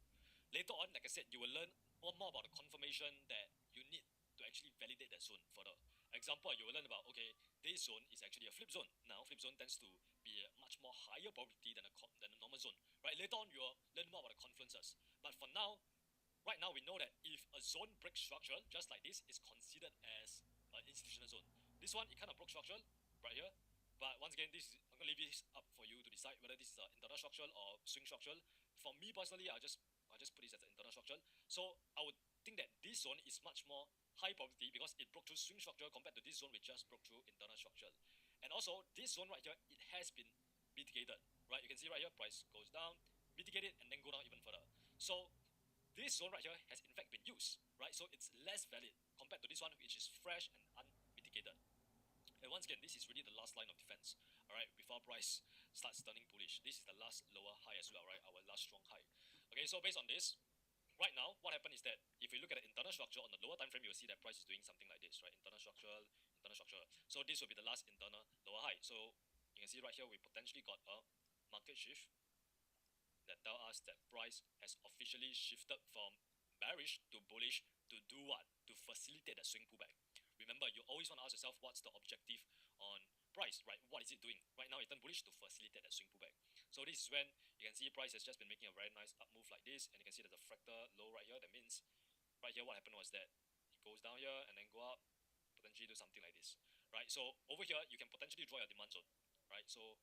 Later on, like I said, you will learn more about the confirmation that you need to actually validate that zone further. Example, you will learn about, okay, this zone is actually a flip zone. Now, flip zone tends to be a much more higher probability than a normal zone, right? Later on, you will learn more about the confluences. But for now, right now we know that if a zone breaks structure, just like this, is considered as an institutional zone. This one, it kind of broke structure right here. But once again, I'm going to leave this up for you to decide whether this is an internal structural or swing structural. For me personally, I'll just put this as an internal structural. So I would think that this zone is much more high probability because it broke through swing structure compared to this zone which just broke through internal structure. And also this zone right here, it has been mitigated, right? You can see right here, price goes down, mitigate it, and then go down even further. So this zone right here has in fact been used, right? So it's less valid compared to this one which is fresh and unmitigated. And once again, this is really the last line of defense, all right, before price starts turning bullish. This is the last lower high as well, right, our last strong high. Okay, so based on this, right now, what happened is that if we look at the internal structure on the lower time frame, you'll see that price is doing something like this, right, internal structure, internal structure. So this will be the last internal lower high. So you can see right here, we potentially got a market shift that tell us that price has officially shifted from bearish to bullish to do what? To facilitate that swing pullback. Remember, you always want to ask yourself, what's the objective on price, right? What is it doing? Right now, it turned bullish to facilitate that swing pullback. So this is when you can see price has just been making a very nice up move like this, and you can see there's a fractal low right here. That means right here, what happened was that it goes down here and then go up, potentially do something like this, right? So over here, you can potentially draw your demand zone, right? So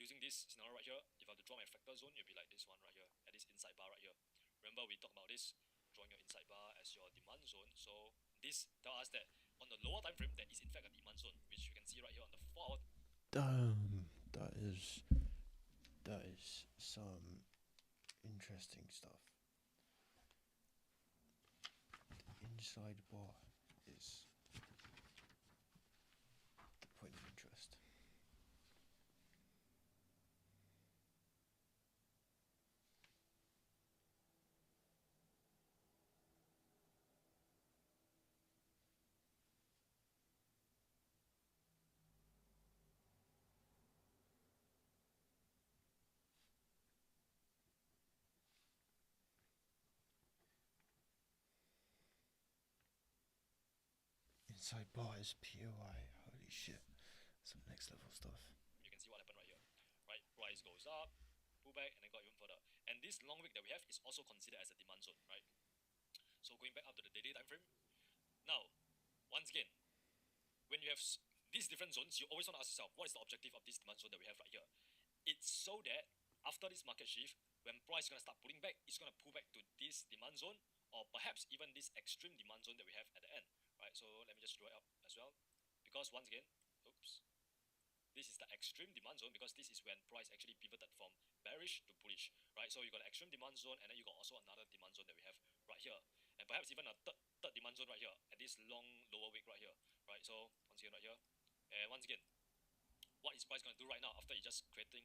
using this scenario right here, if I have to draw my fractal zone, it'll be like this one right here, at this inside bar right here. Remember, we talked about this, drawing your inside bar as your demand zone. So this tells us that on the lower time frame, there is in fact a demand zone, which you can see right here on the 4 hour. Damn, that is some interesting stuff. The inside bar is the point of interest. Inside bar is POI. Holy shit. Some next level stuff. You can see what happened right here, right? Price goes up, pull back, and then go even further. And this long wick that we have is also considered as a demand zone, right? So going back up to the daily time frame. Now, once again, when you have these different zones, you always want to ask yourself, what is the objective of this demand zone that we have right here? It's so that after this market shift, when price is going to start pulling back, it's going to pull back to this demand zone, or perhaps even this extreme demand zone that we have at the end, right? So let me just draw it up as well, because once again, oops, this is the extreme demand zone because this is when price actually pivoted from bearish to bullish, right? So you got an extreme demand zone, and then you got also another demand zone that we have right here, and perhaps even a third demand zone right here at this long lower wick right here, right? So once again right here, and once again, what is price going to do right now after it just created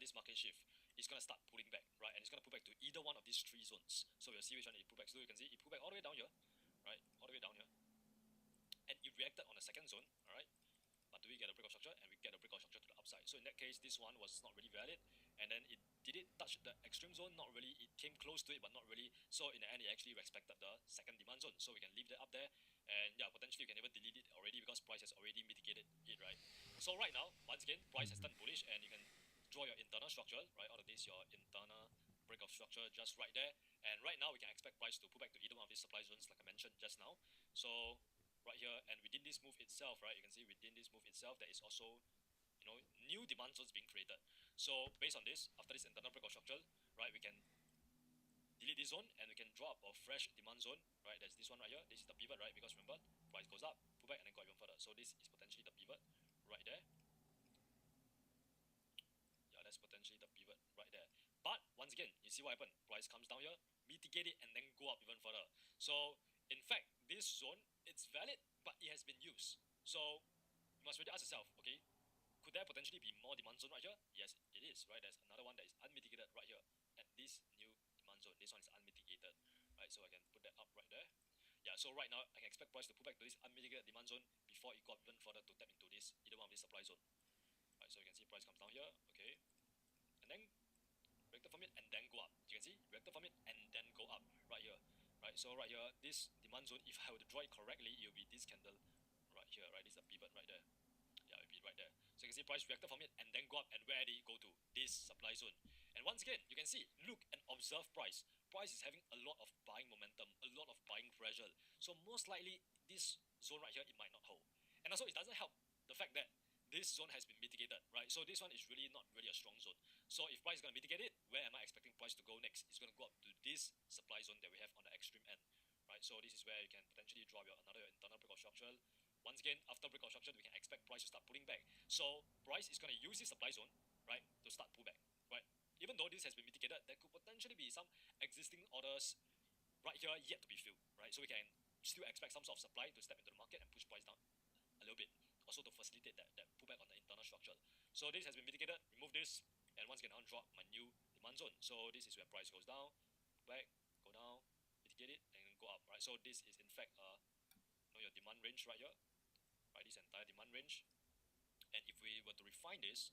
this market shift? It's going to start pulling back, right? And it's going to pull back to either one of these three zones. So we'll see which one it pull back to. You can see it pull back all the way down here, right? All the way down here, and it reacted on the second zone, all right? But do we get a breakout structure? And we get a breakout structure to the upside. So in that case, this one was not really valid. And then did it touch the extreme zone? Not really. It came close to it, but not really. So in the end, it actually respected the second demand zone. So we can leave that up there. And yeah, potentially you can even delete it already because price has already mitigated it, right? So right now, once again, price has turned bullish, and you can draw your internal structure, right? Out of this, your internal breakout structure just right there. And right now, we can expect price to pull back to either one of these supply zones, like I mentioned just now. So right here, and within this move itself, right, you can see within this move itself, there is also, new demand zones being created. So based on this, after this internal breakout structure, right, we can delete this zone and we can draw up a fresh demand zone, right? There's this one right here. This is the pivot, right? Because remember, price goes up, pull back, and then go even further. So this is potentially the pivot right there. Yeah, that's potentially the pivot right there. But once again, you see what happened? Price comes down here, mitigate it, and then go up even further. So in fact, this zone, it's valid, but it has been used. So you must really ask yourself, okay, could there potentially be more demand zone right here? Yes, it is, right? There's another one that is unmitigated right here at this new demand zone. This one is unmitigated, right? So I can put that up right there. Yeah, so right now, I can expect price to pull back to this unmitigated demand zone before it got even further to tap into this, either one of this supply zone. Right, so you can see price comes down here, okay, and then reacted from it and then go up. You can see reacted from it and then go up right here, right? So right here, this demand zone, if I were to draw it correctly, it will be this candle right here, right? This is a pivot right there. Yeah, it will be right there. So you can see price reacted from it and then go up, and where did it go to? This supply zone. And once again, you can see, look and observe price. Price is having a lot of buying momentum, a lot of buying pressure. So most likely, this zone right here, it might not hold. And also, it doesn't help the fact that this zone has been mitigated, right? So this one is really not really a strong zone. So if price is going to mitigate it, where am I expecting price to go next? It's going to go up to this supply zone that we have on the extreme end, right? right? So this is where you can potentially draw your another internal break of structure. Once again, after break of structure, we can expect price to start pulling back. So price is going to use this supply zone, right, to start pull back, right? Even though this has been mitigated, there could potentially be some existing orders right here yet to be filled, right? So we can still expect some sort of supply to step into the market and push price down a little bit, also to facilitate that pullback on the internal structure. So this has been mitigated. Remove this, and once again, I'll draw my new demand zone. So this is where price goes down, back, go down, mitigate it, and go up, right? So this is in fact your demand range right here, right? This entire demand range. And if we were to refine this,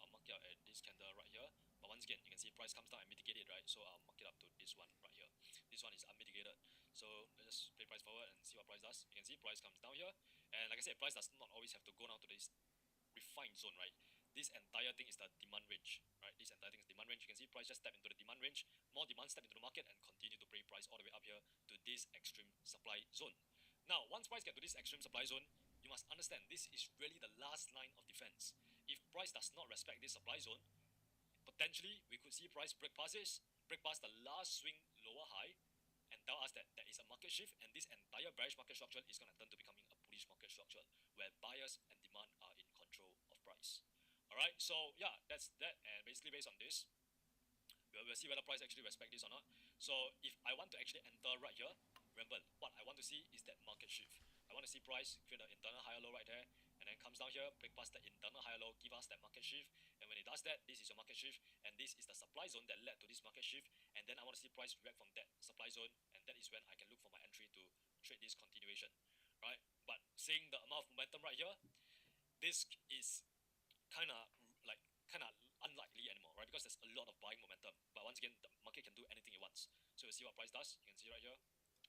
I'll mark it out at this candle right here. But once again, you can see price comes down and mitigate it, right? So I'll mark it up to this one right here. This one is unmitigated. So let's just play price forward and see what price does. You can see price comes down here. And like I said, price does not always have to go down to this refined zone, right? This entire thing is the demand range, right? This entire thing is demand range. You can see price just step into the demand range. More demand step into the market and continue to bring price all the way up here to this extreme supply zone. Now, once price get to this extreme supply zone, you must understand this is really the last line of defense. If price does not respect this supply zone, potentially we could see price break past the last swing lower high, and tell us that there is a market shift, and this entire bearish market structure is going to turn to becoming a bullish market structure where buyers and demand are in control of price. Alright, so yeah, that's that, and basically based on this, we'll see whether price actually respect this or not. So if I want to actually enter right here, remember what I want to see is that market shift. I want to see price create an internal higher low right there, and then comes down here, break past the internal higher low, give us that market shift. And when it does that, this is your market shift, and this is the supply zone that led to this market shift. And then I want to see price react from that supply zone, and that is when I can look for my entry to trade this continuation, right? But seeing the amount of momentum right here, this is kind of unlikely anymore, right? Because there's a lot of buying momentum. But once again, the market can do anything it wants. So we'll see what price does. You can see right here.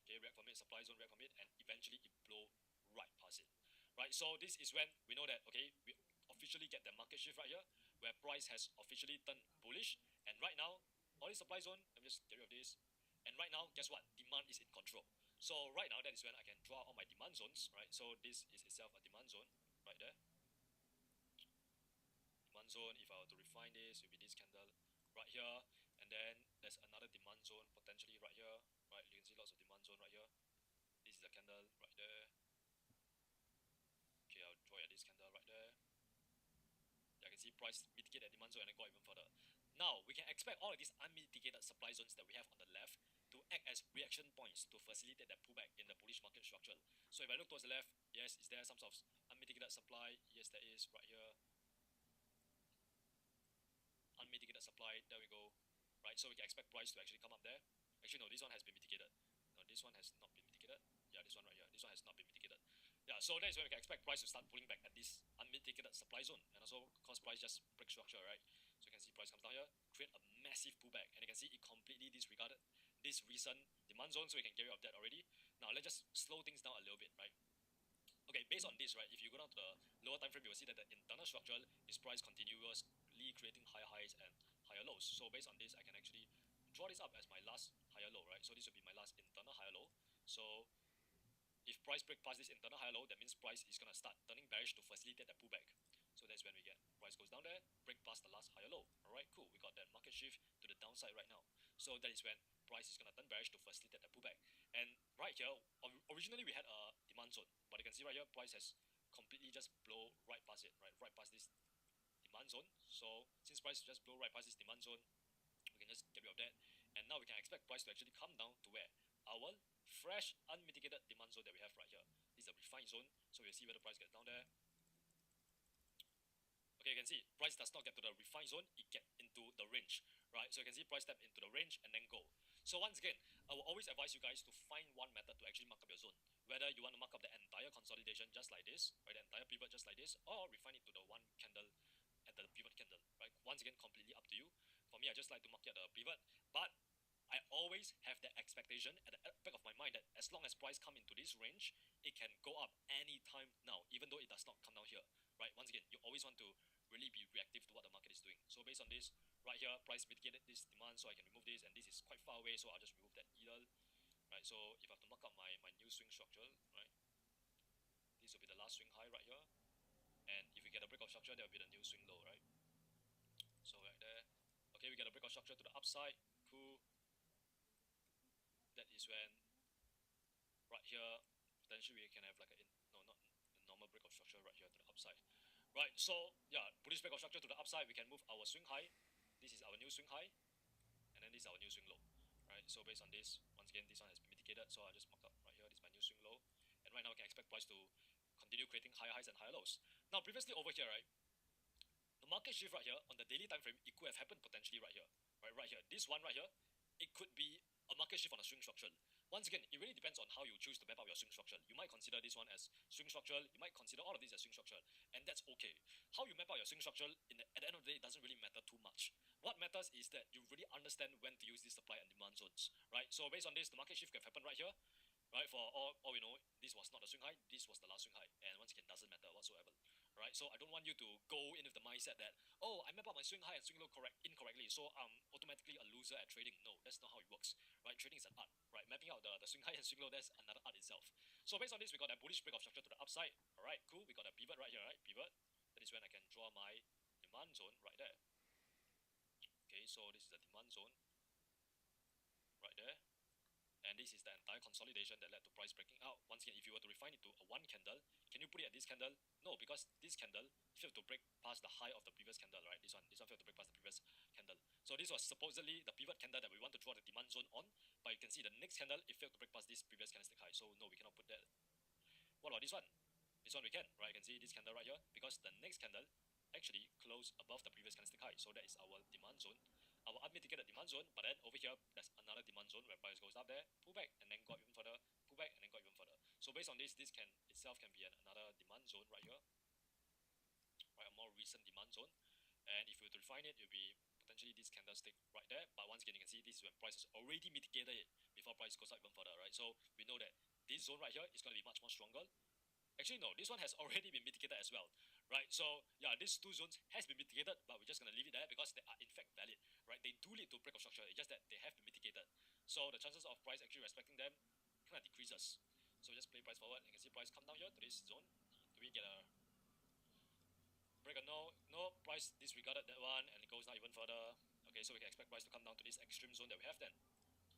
Okay, react from it, supply zone react from it, and eventually it blow right past it. Right, so this is when we know that, okay, we officially get the market shift right here, where price has officially turned bullish. And right now, all this supply zone, let me just get rid of this. And right now, guess what? Demand is in control. So right now, that is when I can draw all my demand zones, right? So this is itself a demand zone right there. Demand zone, if I were to refine this, it will be this candle right here. And then there's another demand zone potentially right here, right? You can see lots of demand zone right here. This is a candle right there. Okay, I'll draw at this candle right there. Yeah, I can see price mitigate that demand zone and then go even further. Now, we can expect all of these unmitigated supply zones that we have on the left to act as reaction points to facilitate that pullback in the bullish market structure. So if I look towards the left, yes, is there some sort of unmitigated supply? Yes, there is right here. Unmitigated supply, there we go. Right, so we can expect price to actually come up there. Actually, no, this one has been mitigated. No, this one has not been mitigated. Yeah, this one right here. This one has not been mitigated. Yeah, so that is when we can expect price to start pulling back at this unmitigated supply zone, and also cause price just break structure, right? So you can see price comes down here, create a massive pullback, and you can see it completely disregarded this recent demand zone, so we can get rid of that already. Now let's just slow things down a little bit, right? Okay, based on this, right, if you go down to the lower time frame, you will see that the internal structure is price continuously creating higher highs and higher lows. So based on this, I can actually draw this up as my last higher low, right? So this will be my last internal higher low. So if price break past this internal higher low, that means price is going to start turning bearish to facilitate that pullback. So that's when we get price goes down there, break past the last higher low. Alright, cool. We got that market shift to the downside right now. So that is when price is going to turn bearish to facilitate that pullback. And right here, originally we had a demand zone, but you can see right here, price has completely just blow right past it, right past this demand zone. So since price just blow right past this demand zone, we can just get rid of that. And now we can expect price to actually come down to where? Our fresh unmitigated demand zone that we have right here. This is a refined zone, so we'll see whether price gets down there. Okay, you can see price does not get to the refined zone, it get into the range, right? So you can see price step into the range and then go. So once again, I will always advise you guys to find one method to actually mark up your zone. Whether you want to mark up the entire consolidation just like this, right, the entire pivot just like this, or refine it to the one candle at the pivot candle, right? Once again, completely up to you. For me, I just like to mark at the pivot, but I always have that expectation at the back of my mind that as long as price come into this range, it can go up anytime now, even though it does not come down here, right? Once again, you always want to really be reactive to what the market is doing. So based on this, right here, price mitigated this demand, so I can remove this, and this is quite far away, so I'll just remove that either, right? So if I have to mark up my new swing structure, right, this will be the last swing high right here, and if we get a break of structure, that will be the new swing low, right? So right there, okay, we get a break of structure to the upside, cool. That is when right here, potentially we can have like a no, not the normal break of structure right here to the upside. Right, so yeah, bullish break of structure to the upside, we can move our swing high. This is our new swing high, and then this is our new swing low. Right, so based on this, once again, this one has been mitigated, so I'll just mark up right here, this is my new swing low. And right now we can expect price to continue creating higher highs and higher lows. Now previously over here, right, the market shift right here on the daily time frame, it could have happened potentially right here. Right here. This one right here, it could be a market shift on a swing structure. Once again, it really depends on how you choose to map out your swing structure. You might consider this one as swing structure, you might consider all of these as swing structure, and that's okay. How you map out your swing structure at the end of the day, it doesn't really matter too much. What matters is that you really understand when to use these supply and demand zones, right? So based on this, the market shift could have happened right here, right? For all we know, this was not a swing high, this was the last swing high, and once again, doesn't matter whatsoever, right? So I don't want you to go in with the mindset that, oh, I map out my swing high and swing low incorrectly, so I'm automatically a loser at trading. No, that's not how it works, right? Trading is an art, right? Mapping out the swing high and swing low, that's another art itself. So based on this, we got that bullish break of structure to the upside. All right, cool. We got a pivot right here, right? Pivot. That is when I can draw my demand zone right there. Okay, so this is the demand zone right there. And this is the entire consolidation that led to price breaking out. Once again, if you were to refine it to a one candle, can you put it at this candle? No, because this candle failed to break past the high of the previous candle, right? This one failed to break past the previous candle. So this was supposedly the pivot candle that we want to draw the demand zone on, but you can see the next candle, it failed to break past this previous candlestick high. So no, we cannot put that. What about this one? This one we can, right? You can see this candle right here, because the next candle actually closed above the previous candlestick high. So that is our demand zone, our unmitigated demand zone. But then over here, there's another demand zone where price goes up there, pull back, and then go up even further, pull back, and then go even further. So based on this, this can itself can be another demand zone right here, right? A more recent demand zone. And if we were to refine it, it will be potentially this candlestick right there. But once again, you can see this is when price has already mitigated it before price goes up even further, right? So we know that this zone right here is going to be much more stronger. Actually, no, this one has already been mitigated as well, right? So, yeah, these two zones has been mitigated, but we're just going to leave it there because they are in fact valid, right? They do lead to break of structure, it's just that they have been mitigated. So the chances of price actually respecting them kind of decreases. So just play price forward, you can see price come down here to this zone. Do we get a break or no? No, price disregarded that one and it goes down even further. Okay, so we can expect price to come down to this extreme zone that we have then.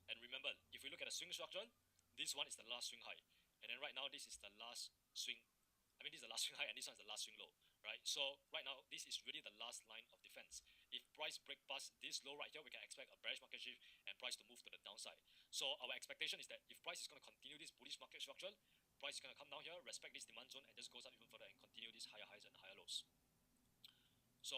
And remember, if we look at the swing structure, this one is the last swing high. And then right now, this is the last swing. I mean, this is the last swing high and this one is the last swing low, right? So right now, this is really the last line of defense. If price break past this low right here, we can expect a bearish market shift and price to move to the downside. So our expectation is that if price is going to continue this bullish market structure, price is going to come down here, respect this demand zone, and just goes up even further and continue these higher highs and higher lows. So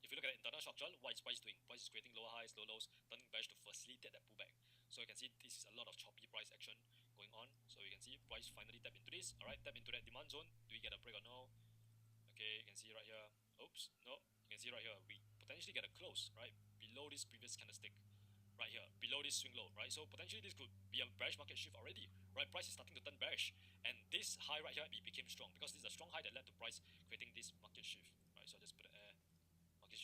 if you look at the internal structure, what is price doing? Price is creating lower highs, low lows, turning bearish to facilitate that pullback. So you can see this is a lot of choppy price action going on. So you can see price finally tap into this. Alright, tap into that demand zone. Do we get a break or no? Okay, you can see right here. Oops, no. You can see right here, we potentially get a close, right? Below this previous candlestick. Right here, below this swing low, right? So potentially this could be a bearish market shift already, right? Price is starting to turn bearish. And this high right here, it became strong because this is a strong high that led to price creating this market shift, right? So I'll just put it there.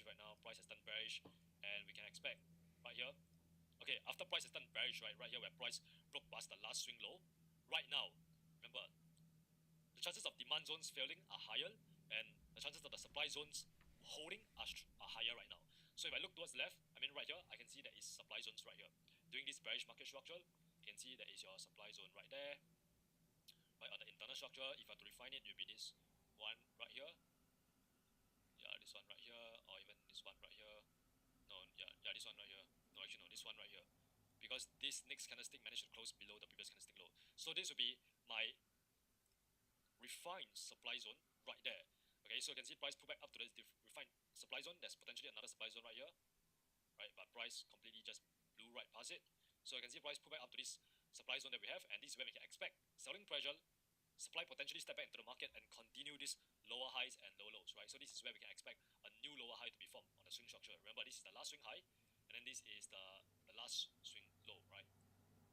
Right now, price has turned bearish, and we can expect right here. Okay, after price has turned bearish, right here where price broke past the last swing low. Right now, remember, the chances of demand zones failing are higher, and the chances of the supply zones holding are higher right now. So if I look towards the left, I mean right here, I can see there is supply zones right here. Doing this bearish market structure, you can see there is your supply zone right there. Right on the internal structure, if I have to refine it, it will be this one right here. Yeah, this one right here, or even this one right here. No, yeah, this one right here. No, actually no, this one right here. Because this next candlestick managed to close below the previous candlestick low. So this will be my refined supply zone right there. Okay, so you can see price pull back up to this refined supply zone. There's potentially another supply zone right here. Right, but price completely just blew right past it. So you can see price pull back up to this supply zone that we have, and this is where we can expect selling pressure, supply potentially step back into the market and continue this lower highs and low lows, right? So this is where we can expect a new lower high to be formed on the swing structure. Remember, this is the last swing high, and then this is the last swing low, right?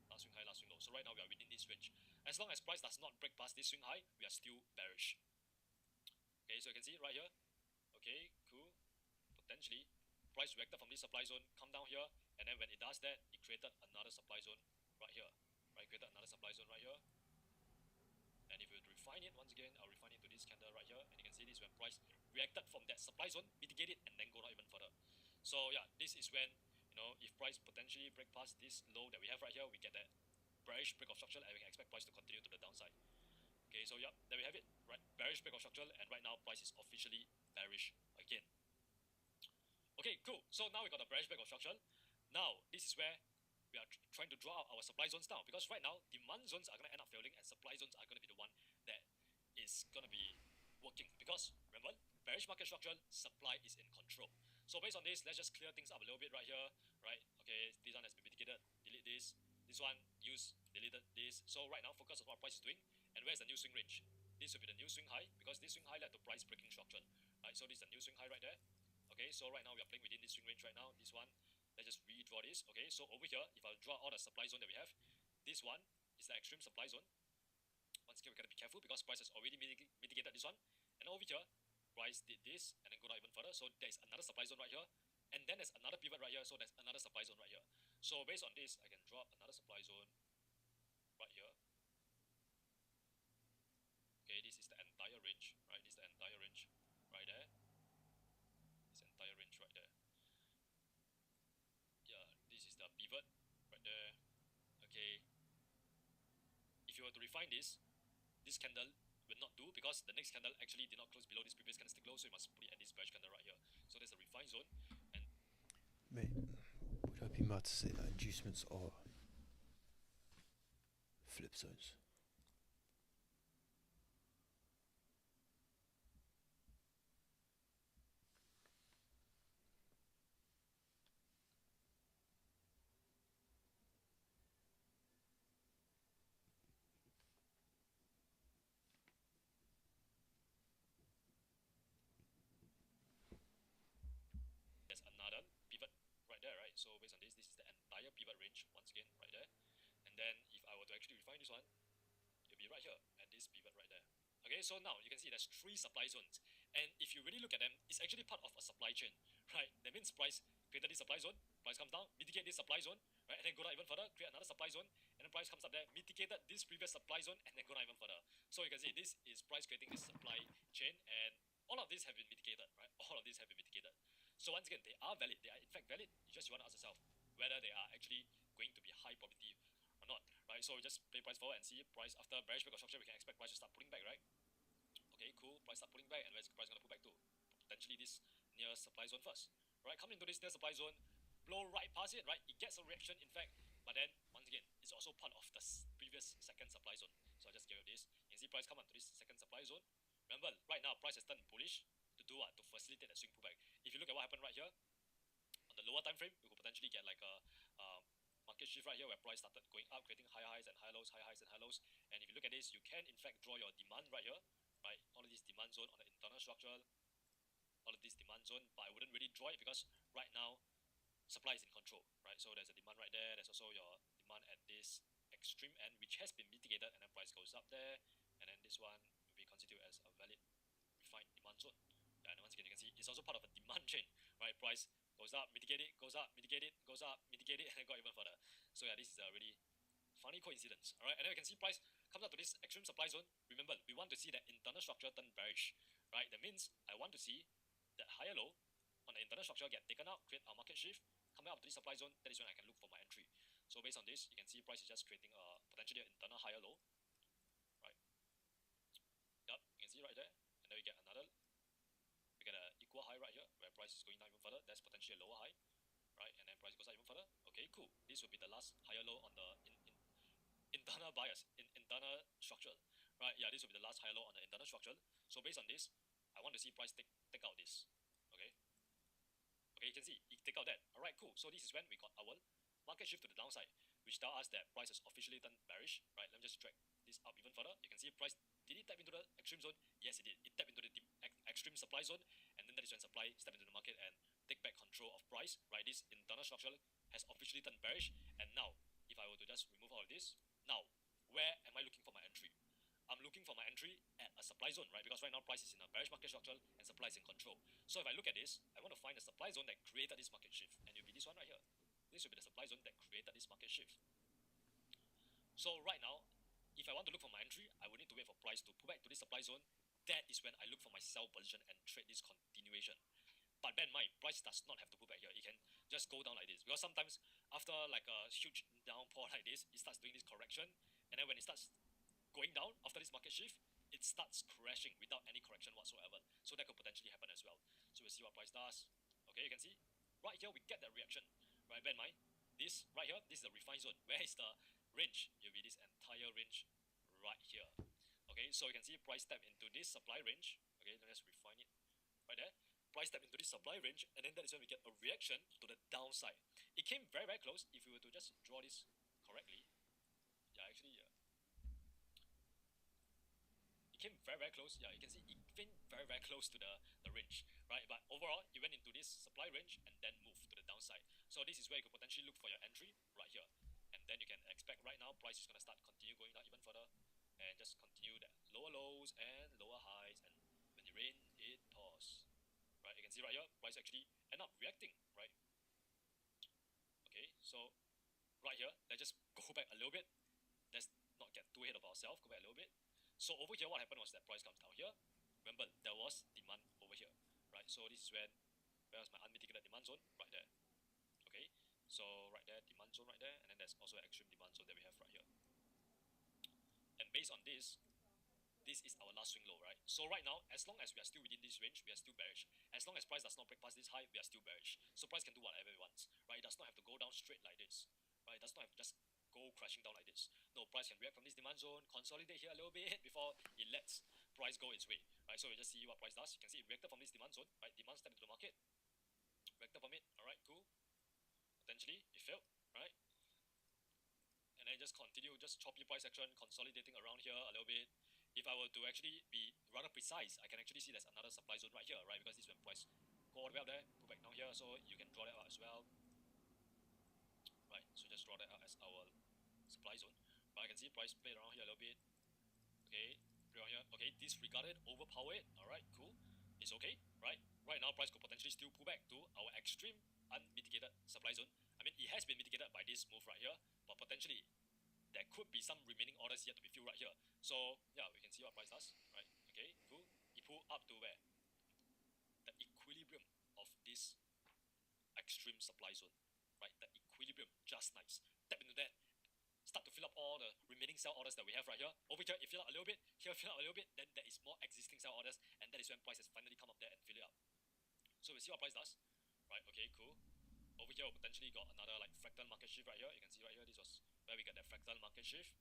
Last swing high, last swing low. So right now we are within this range. As long as price does not break past this swing high, we are still bearish. Okay, so you can see right here. Okay, cool. Potentially, price reacted from this supply zone, come down here, and then when it does that, it created another supply zone right here. Right, created another supply zone right here. And if we refine it, once again, I'll refine it to this candle right here. And you can see this when price reacted from that supply zone, mitigate it, and then go down even further. So yeah, this is when, if price potentially break past this low that we have right here, we get that bearish break of structure, and we can expect price to continue to the downside. Okay, so yeah, there we have it, right? Bearish break of structure, and right now price is officially bearish again. Okay, cool. So now we got a bearish break of structure. Now this is where we are trying to draw out our supply zones now, because right now demand zones are going to end up failing, and supply zones are going to be the one that is going to be working. Because remember, bearish market structure, supply is in control. So based on this, let's just clear things up a little bit right here, right? Okay, this one has been mitigated. Delete this. This one, deleted this. So right now, focus on what price is doing, and where's the new swing range? This will be the new swing high, because this swing high led to price breaking structure, right? So this is the new swing high right there. Okay, so right now we are playing within this swing range right now. This one, let's just redraw this. Okay, so over here, if I draw all the supply zone that we have, this one is the extreme supply zone. Once again, we gotta be careful because price has already mitigated this one. And over here, price did this and then go down even further. So there's another supply zone right here. And then there's another pivot right here. So there's another supply zone right here. So based on this, I can draw another supply zone right here. Okay, this is the entire range, right? This is the entire range right there. This entire range right there. Yeah, this is the pivot right there. Okay. If you were to refine this candle will not do, because the next candle actually did not close below this previous candlestick low, so you must put it at this bearish candle right here. So there's a refine zone. And mate, would I be mad to say that inducements are flip zones? there's another pivot right there, right? So based on this is the entire pivot range once again right there. And then if I were to actually refine this one, it'll be right here at this pivot right there. Okay, so now you can see there's 3 supply zones, and if you really look at them, it's actually part of a supply chain, right? That means price created this supply zone, price comes down, mitigate this supply zone, right, and then go down even further, create another supply zone, and then price comes up there, mitigated this previous supply zone, and then go down even further. So you can see this is price creating this supply chain, and all of these have been mitigated, right? All of these have been mitigated. So once again, they are valid. They are in fact valid. You want to ask yourself whether they are actually going to be high probability or not, right? So we just play price forward and see price after bearish break of structure, we can expect price to start pulling back, right? Okay, cool. Price start pulling back, and where's price gonna pull back to? Potentially this near supply zone first, right? Come into this near supply zone, blow right past it, right? It gets a reaction, in fact, but then once again, it's also part of the previous second supply zone. So I just give you this. You can see price come onto this second supply zone. Remember, right now price has turned bullish to do what? To facilitate that swing pullback. If you look at what happened right here, on the lower time frame, we could potentially get like a market shift right here where price started going up, creating high highs and high lows, high highs and high lows. And if you look at this, you can in fact draw your demand right here, right? All of this demand zone on the internal structure, all of this demand zone, but I wouldn't really draw it because right now supply is in control, right? So there's a demand right there. There's also your demand at this extreme end, which has been mitigated, and then price goes up there, and then this one will be constituted as a valid refined demand zone. Yeah, and once again, you can see it's also part of a demand chain, right? Price goes up, mitigate it, goes up, mitigate it, goes up, mitigate it, and then go even further. So yeah, this is a really funny coincidence. Alright, and then we can see price comes out to this extreme supply zone. Remember, we want to see that internal structure turn bearish, right? That means I want to see that higher low on the internal structure get taken out, create a market shift, coming up to this supply zone. That is when I can look for my entry. So based on this, you can see price is just creating a potentially an internal higher low, right? Yep, you can see right there, and then we get another. We get an equal high right here where price is going down even further. That's potentially a lower high, right? And then price goes up even further. Okay, cool. This will be the last higher low on the internal bias, internal structure, right? Yeah, this will be the last higher low on the internal structure. So based on this, I want to see price take out this. Okay. Okay, you can see it take out that. Alright, cool. So this is when we got our market shift to the downside, which tells us that price has officially turned bearish. Right, let me just drag this up even further. You can see price, did it tap into the extreme zone? Yes, it did. It tapped into the extreme supply zone, and then that is when supply stepped into the market and take back control of price. Right, this internal structure has officially turned bearish. And now, if I were to just remove all of this, now where am I looking for my entry? I'm looking for my entry at a supply zone, right? Because right now price is in a bearish market structure and supply is in control. So if I look at this, I want to find a supply zone that created this market shift, and it will be this one right here. This will be the supply zone that created this market shift. So right now, if I want to look for my entry, I will need to wait for price to pull back to this supply zone. That is when I look for my sell position and trade this continuation. But bear in mind, price does not have to pull back here. It can just go down like this. Because sometimes after like a huge downpour like this, it starts doing this correction, and then when it starts going down after this market shift, it starts crashing without any correction whatsoever. So that could potentially happen as well. So we'll see what price does. Okay, you can see right here we get that reaction. Right, bear in mind this right here, this is the refined zone. Where is the range? It'll be this entire range right here. Okay, so you can see price step into this supply range. Okay, let's refine it right there. Price step into this supply range, and then that is when we get a reaction to the downside. It came very, very close. If we were to just draw this correctly, yeah, actually, it came very, very close. Yeah, you can see it came very, very close to the range, right? But overall, it went into this supply range and then moved to the downside. So this is where you could potentially look for your entry right here. And then you can expect right now, price is going to start continue going down even further and just continue that lower lows and lower highs. And when it rain, it pours, right? You can see right here, price actually end up reacting, right? Okay, so right here, let's just go back a little bit. Let's not get too ahead of ourselves. Go back a little bit. So over here, what happened was that price comes down here. Remember, there was demand over here, right? So this is where's my unmitigated demand zone? Right there. Okay, so right there, demand zone right there, and then there's also an extreme demand zone that we have right here. And based on this is our last swing low, right? So right now, as long as we are still within this range, we are still bearish. As long as price does not break past this high, we are still bearish. So price can do whatever it wants, right? It does not have to go down straight like this, right? It does not have to just go crashing down like this. No, price can react from this demand zone, consolidate here a little bit before it lets price go its way, right? So we just see what price does. You can see it reacted from this demand zone, right? Demand step into the market, reacted from it. All right, cool. Potentially it failed, right? And then just continue, just choppy price action, consolidating around here a little bit. If I were to actually be rather precise, I can actually see there's another supply zone right here, right? Because this is when price go all the way up there, go back down here, so you can draw that out as well, right? So just draw that out as our supply zone. But I can see price play around here a little bit. Okay, play around here. Okay, disregarded, overpower it. All right, cool. It's okay, right? Right now, price could potentially still pull back to our extreme unmitigated supply zone. I mean, it has been mitigated by this move right here, but potentially there could be some remaining orders yet to be filled right here. So yeah, we can see what price does, right? Okay, cool. It pulled up to where? The equilibrium of this extreme supply zone, right? The equilibrium, just nice. Tap into that, start to fill up all the remaining sell orders that we have right here. Over here, it fill up a little bit, here fill up a little bit, then there is more existing sell orders, and that is when price has finally come up there and fill it up. So we see what price does, right? Okay, cool. Over here, we potentially got another like fractal market shift right here. You can see right here, this was where we got that fractal market shift.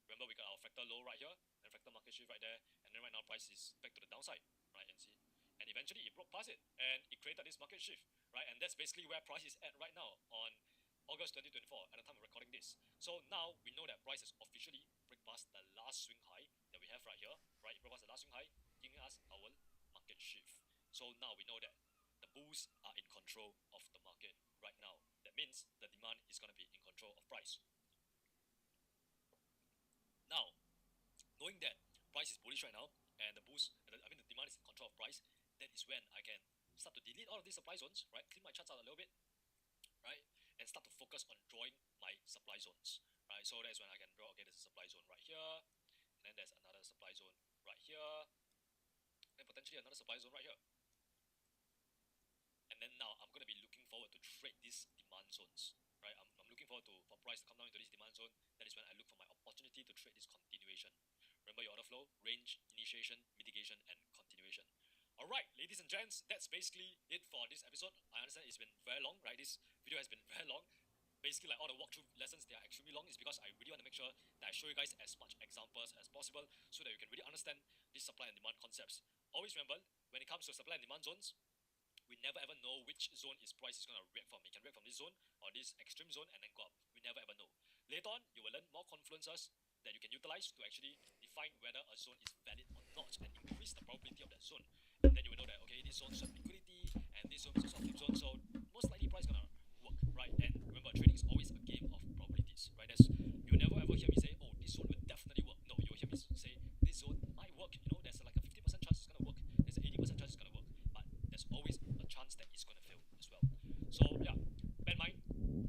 Remember, we got our fractal low right here, and fractal market shift right there, and then right now price is back to the downside, right? And see, and eventually it broke past it, and it created this market shift, right? And that's basically where price is at right now on August 2024 at the time of recording this. So now we know that price has officially break past the last swing high that we have right here, right? It broke past the last swing high, giving us our market shift. So now we know that the bulls are in control of the market right now. That means the demand is going to be in control of price. Now, knowing that price is bullish right now and the demand is in control of price, that is when I can start to delete all of these supply zones, right? Clean my charts out a little bit, right? And start to focus on drawing my supply zones, right? So that's when I can draw, okay, there's a supply zone right here, and then there's another supply zone right here, and potentially another supply zone right here. And then now I'm going to be looking forward to trade these demand zones, right? I'm looking forward for price to come down into this demand zone. That is when I look for my opportunity to trade this continuation. Remember your order flow, range, initiation, mitigation, and continuation. Alright, ladies and gents, that's basically it for this episode. I understand it's been very long, right? This video has been very long. Basically, like all the walkthrough lessons, they are extremely long. It's because I really want to make sure that I show you guys as much examples as possible so that you can really understand these supply and demand concepts. Always remember, when it comes to supply and demand zones, we never ever know which zone price is going to react from. It can react from this zone or this extreme zone and then go up. We never ever know. Later on, you will learn more confluences that you can utilize to actually define whether a zone is valid or not and increase the probability of that zone. And then you will know that, okay, this zone is liquidity and this zone is a flip zone, so most likely price is going to work, right? And remember, trading is always a game of probabilities, right? You never ever hear me say, oh, this zone will definitely work. No, you will hear me say, this zone might work. You know, there's like a 50% chance it's going to work. There's an 80% chance it's going to work. But there's always a chance that it's going to fail as well. So yeah, bear in mind,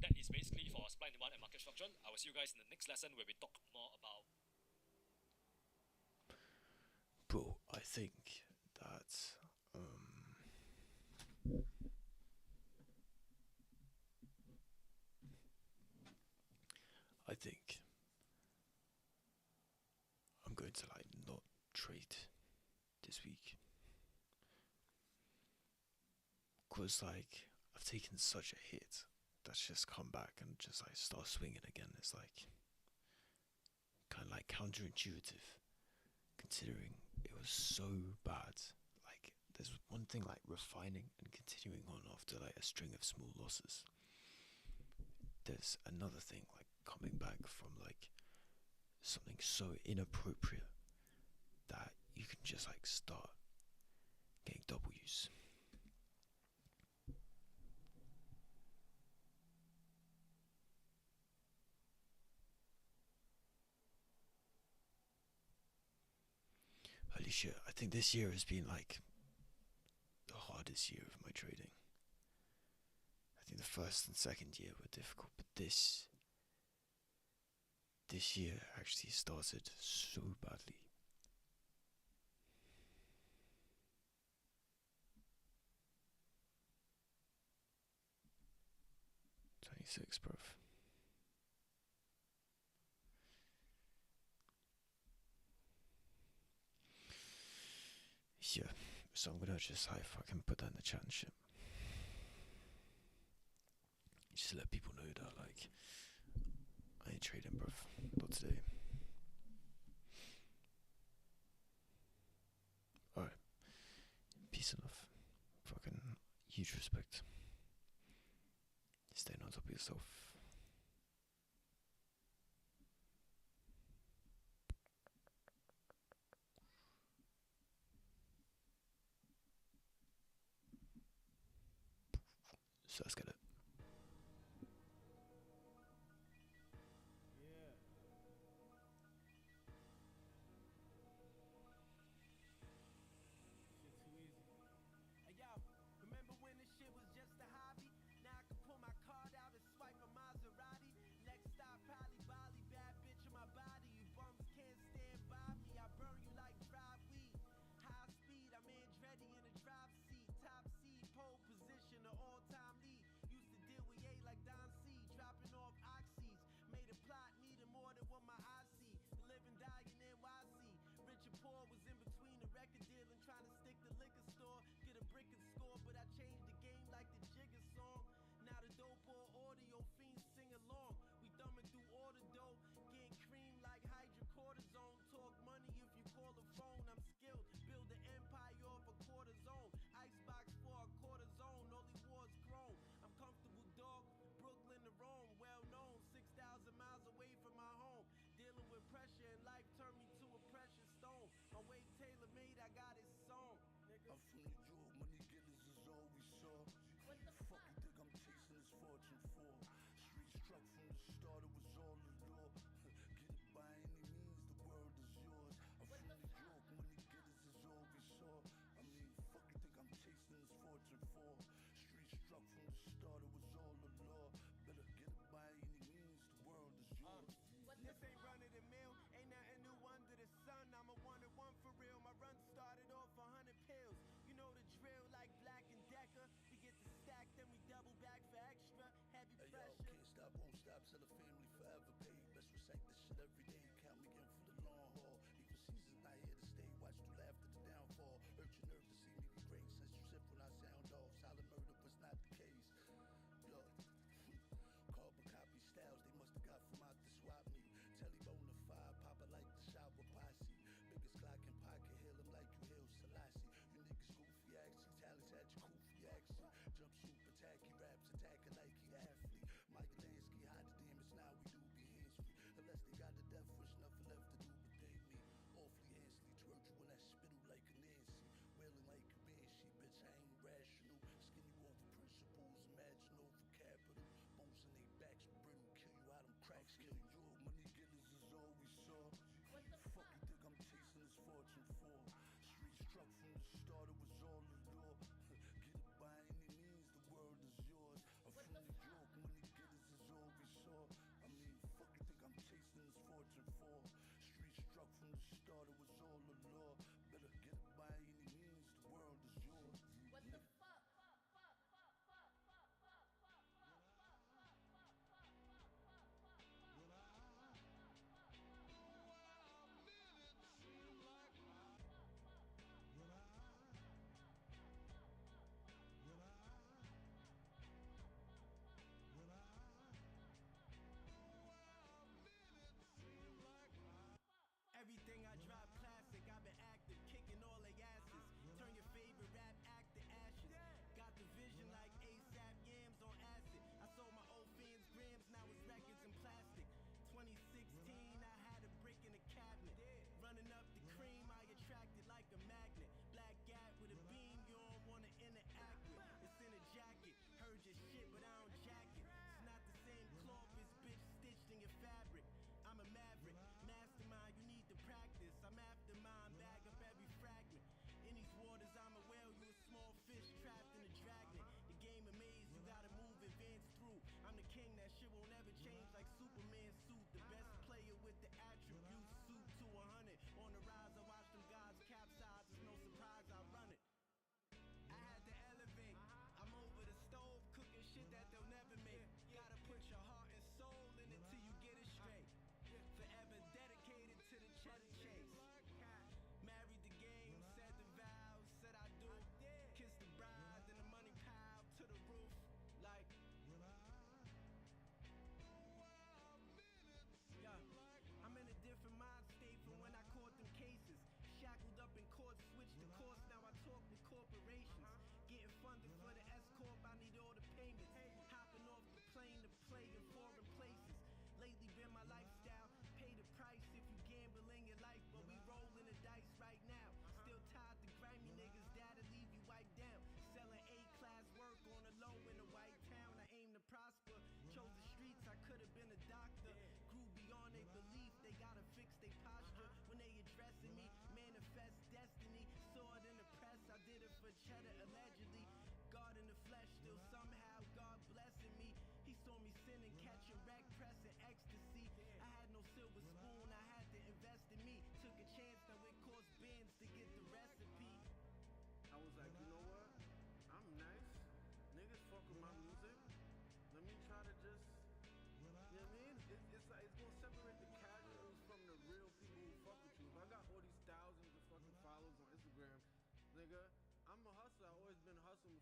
that is basically for supply and demand and market structure. I will see you guys in the next lesson where we talk more about. Bro, I think that think I'm going to like not trade this week. Cause like I've taken such a hit that's just come back and just like start swinging again. It's like kind of like counterintuitive, considering it was so bad. Like there's one thing like refining and continuing on after like a string of small losses. There's another thing like coming back from like something so inappropriate that you can just like start getting W's. Holy shit, I think this year has been like the hardest year of my trading. I think the first and second year were difficult, but this year actually started so badly. 26, bruv. Yeah, so I'm gonna just like fucking put that in the chat and shit. Just let people know that like I ain't trading, bruv. Not today. Alright. Peace and love. Fucking huge respect. Staying on top of yourself. So let's get it. Hey yo, can't stop, won't stop till the family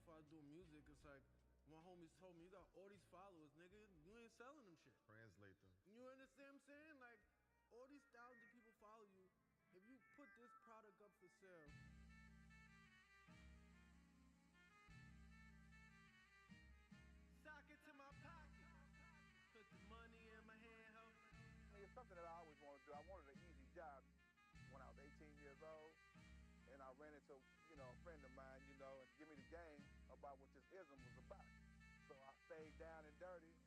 before I do music, it's like, my homies told me, you got all these followers, nigga, you ain't selling them shit. Translate them. You understand what I'm saying? Like, all these thousands of people follow you. If you put this product up for sale, sock it to my pocket, put the money in my hand, ho. I mean, it's something that I always wanted to do. I wanted an easy job when I was 18 years old, and I ran into, a friend of mine, and give me the game about what this ism was about. So I stayed down and dirty,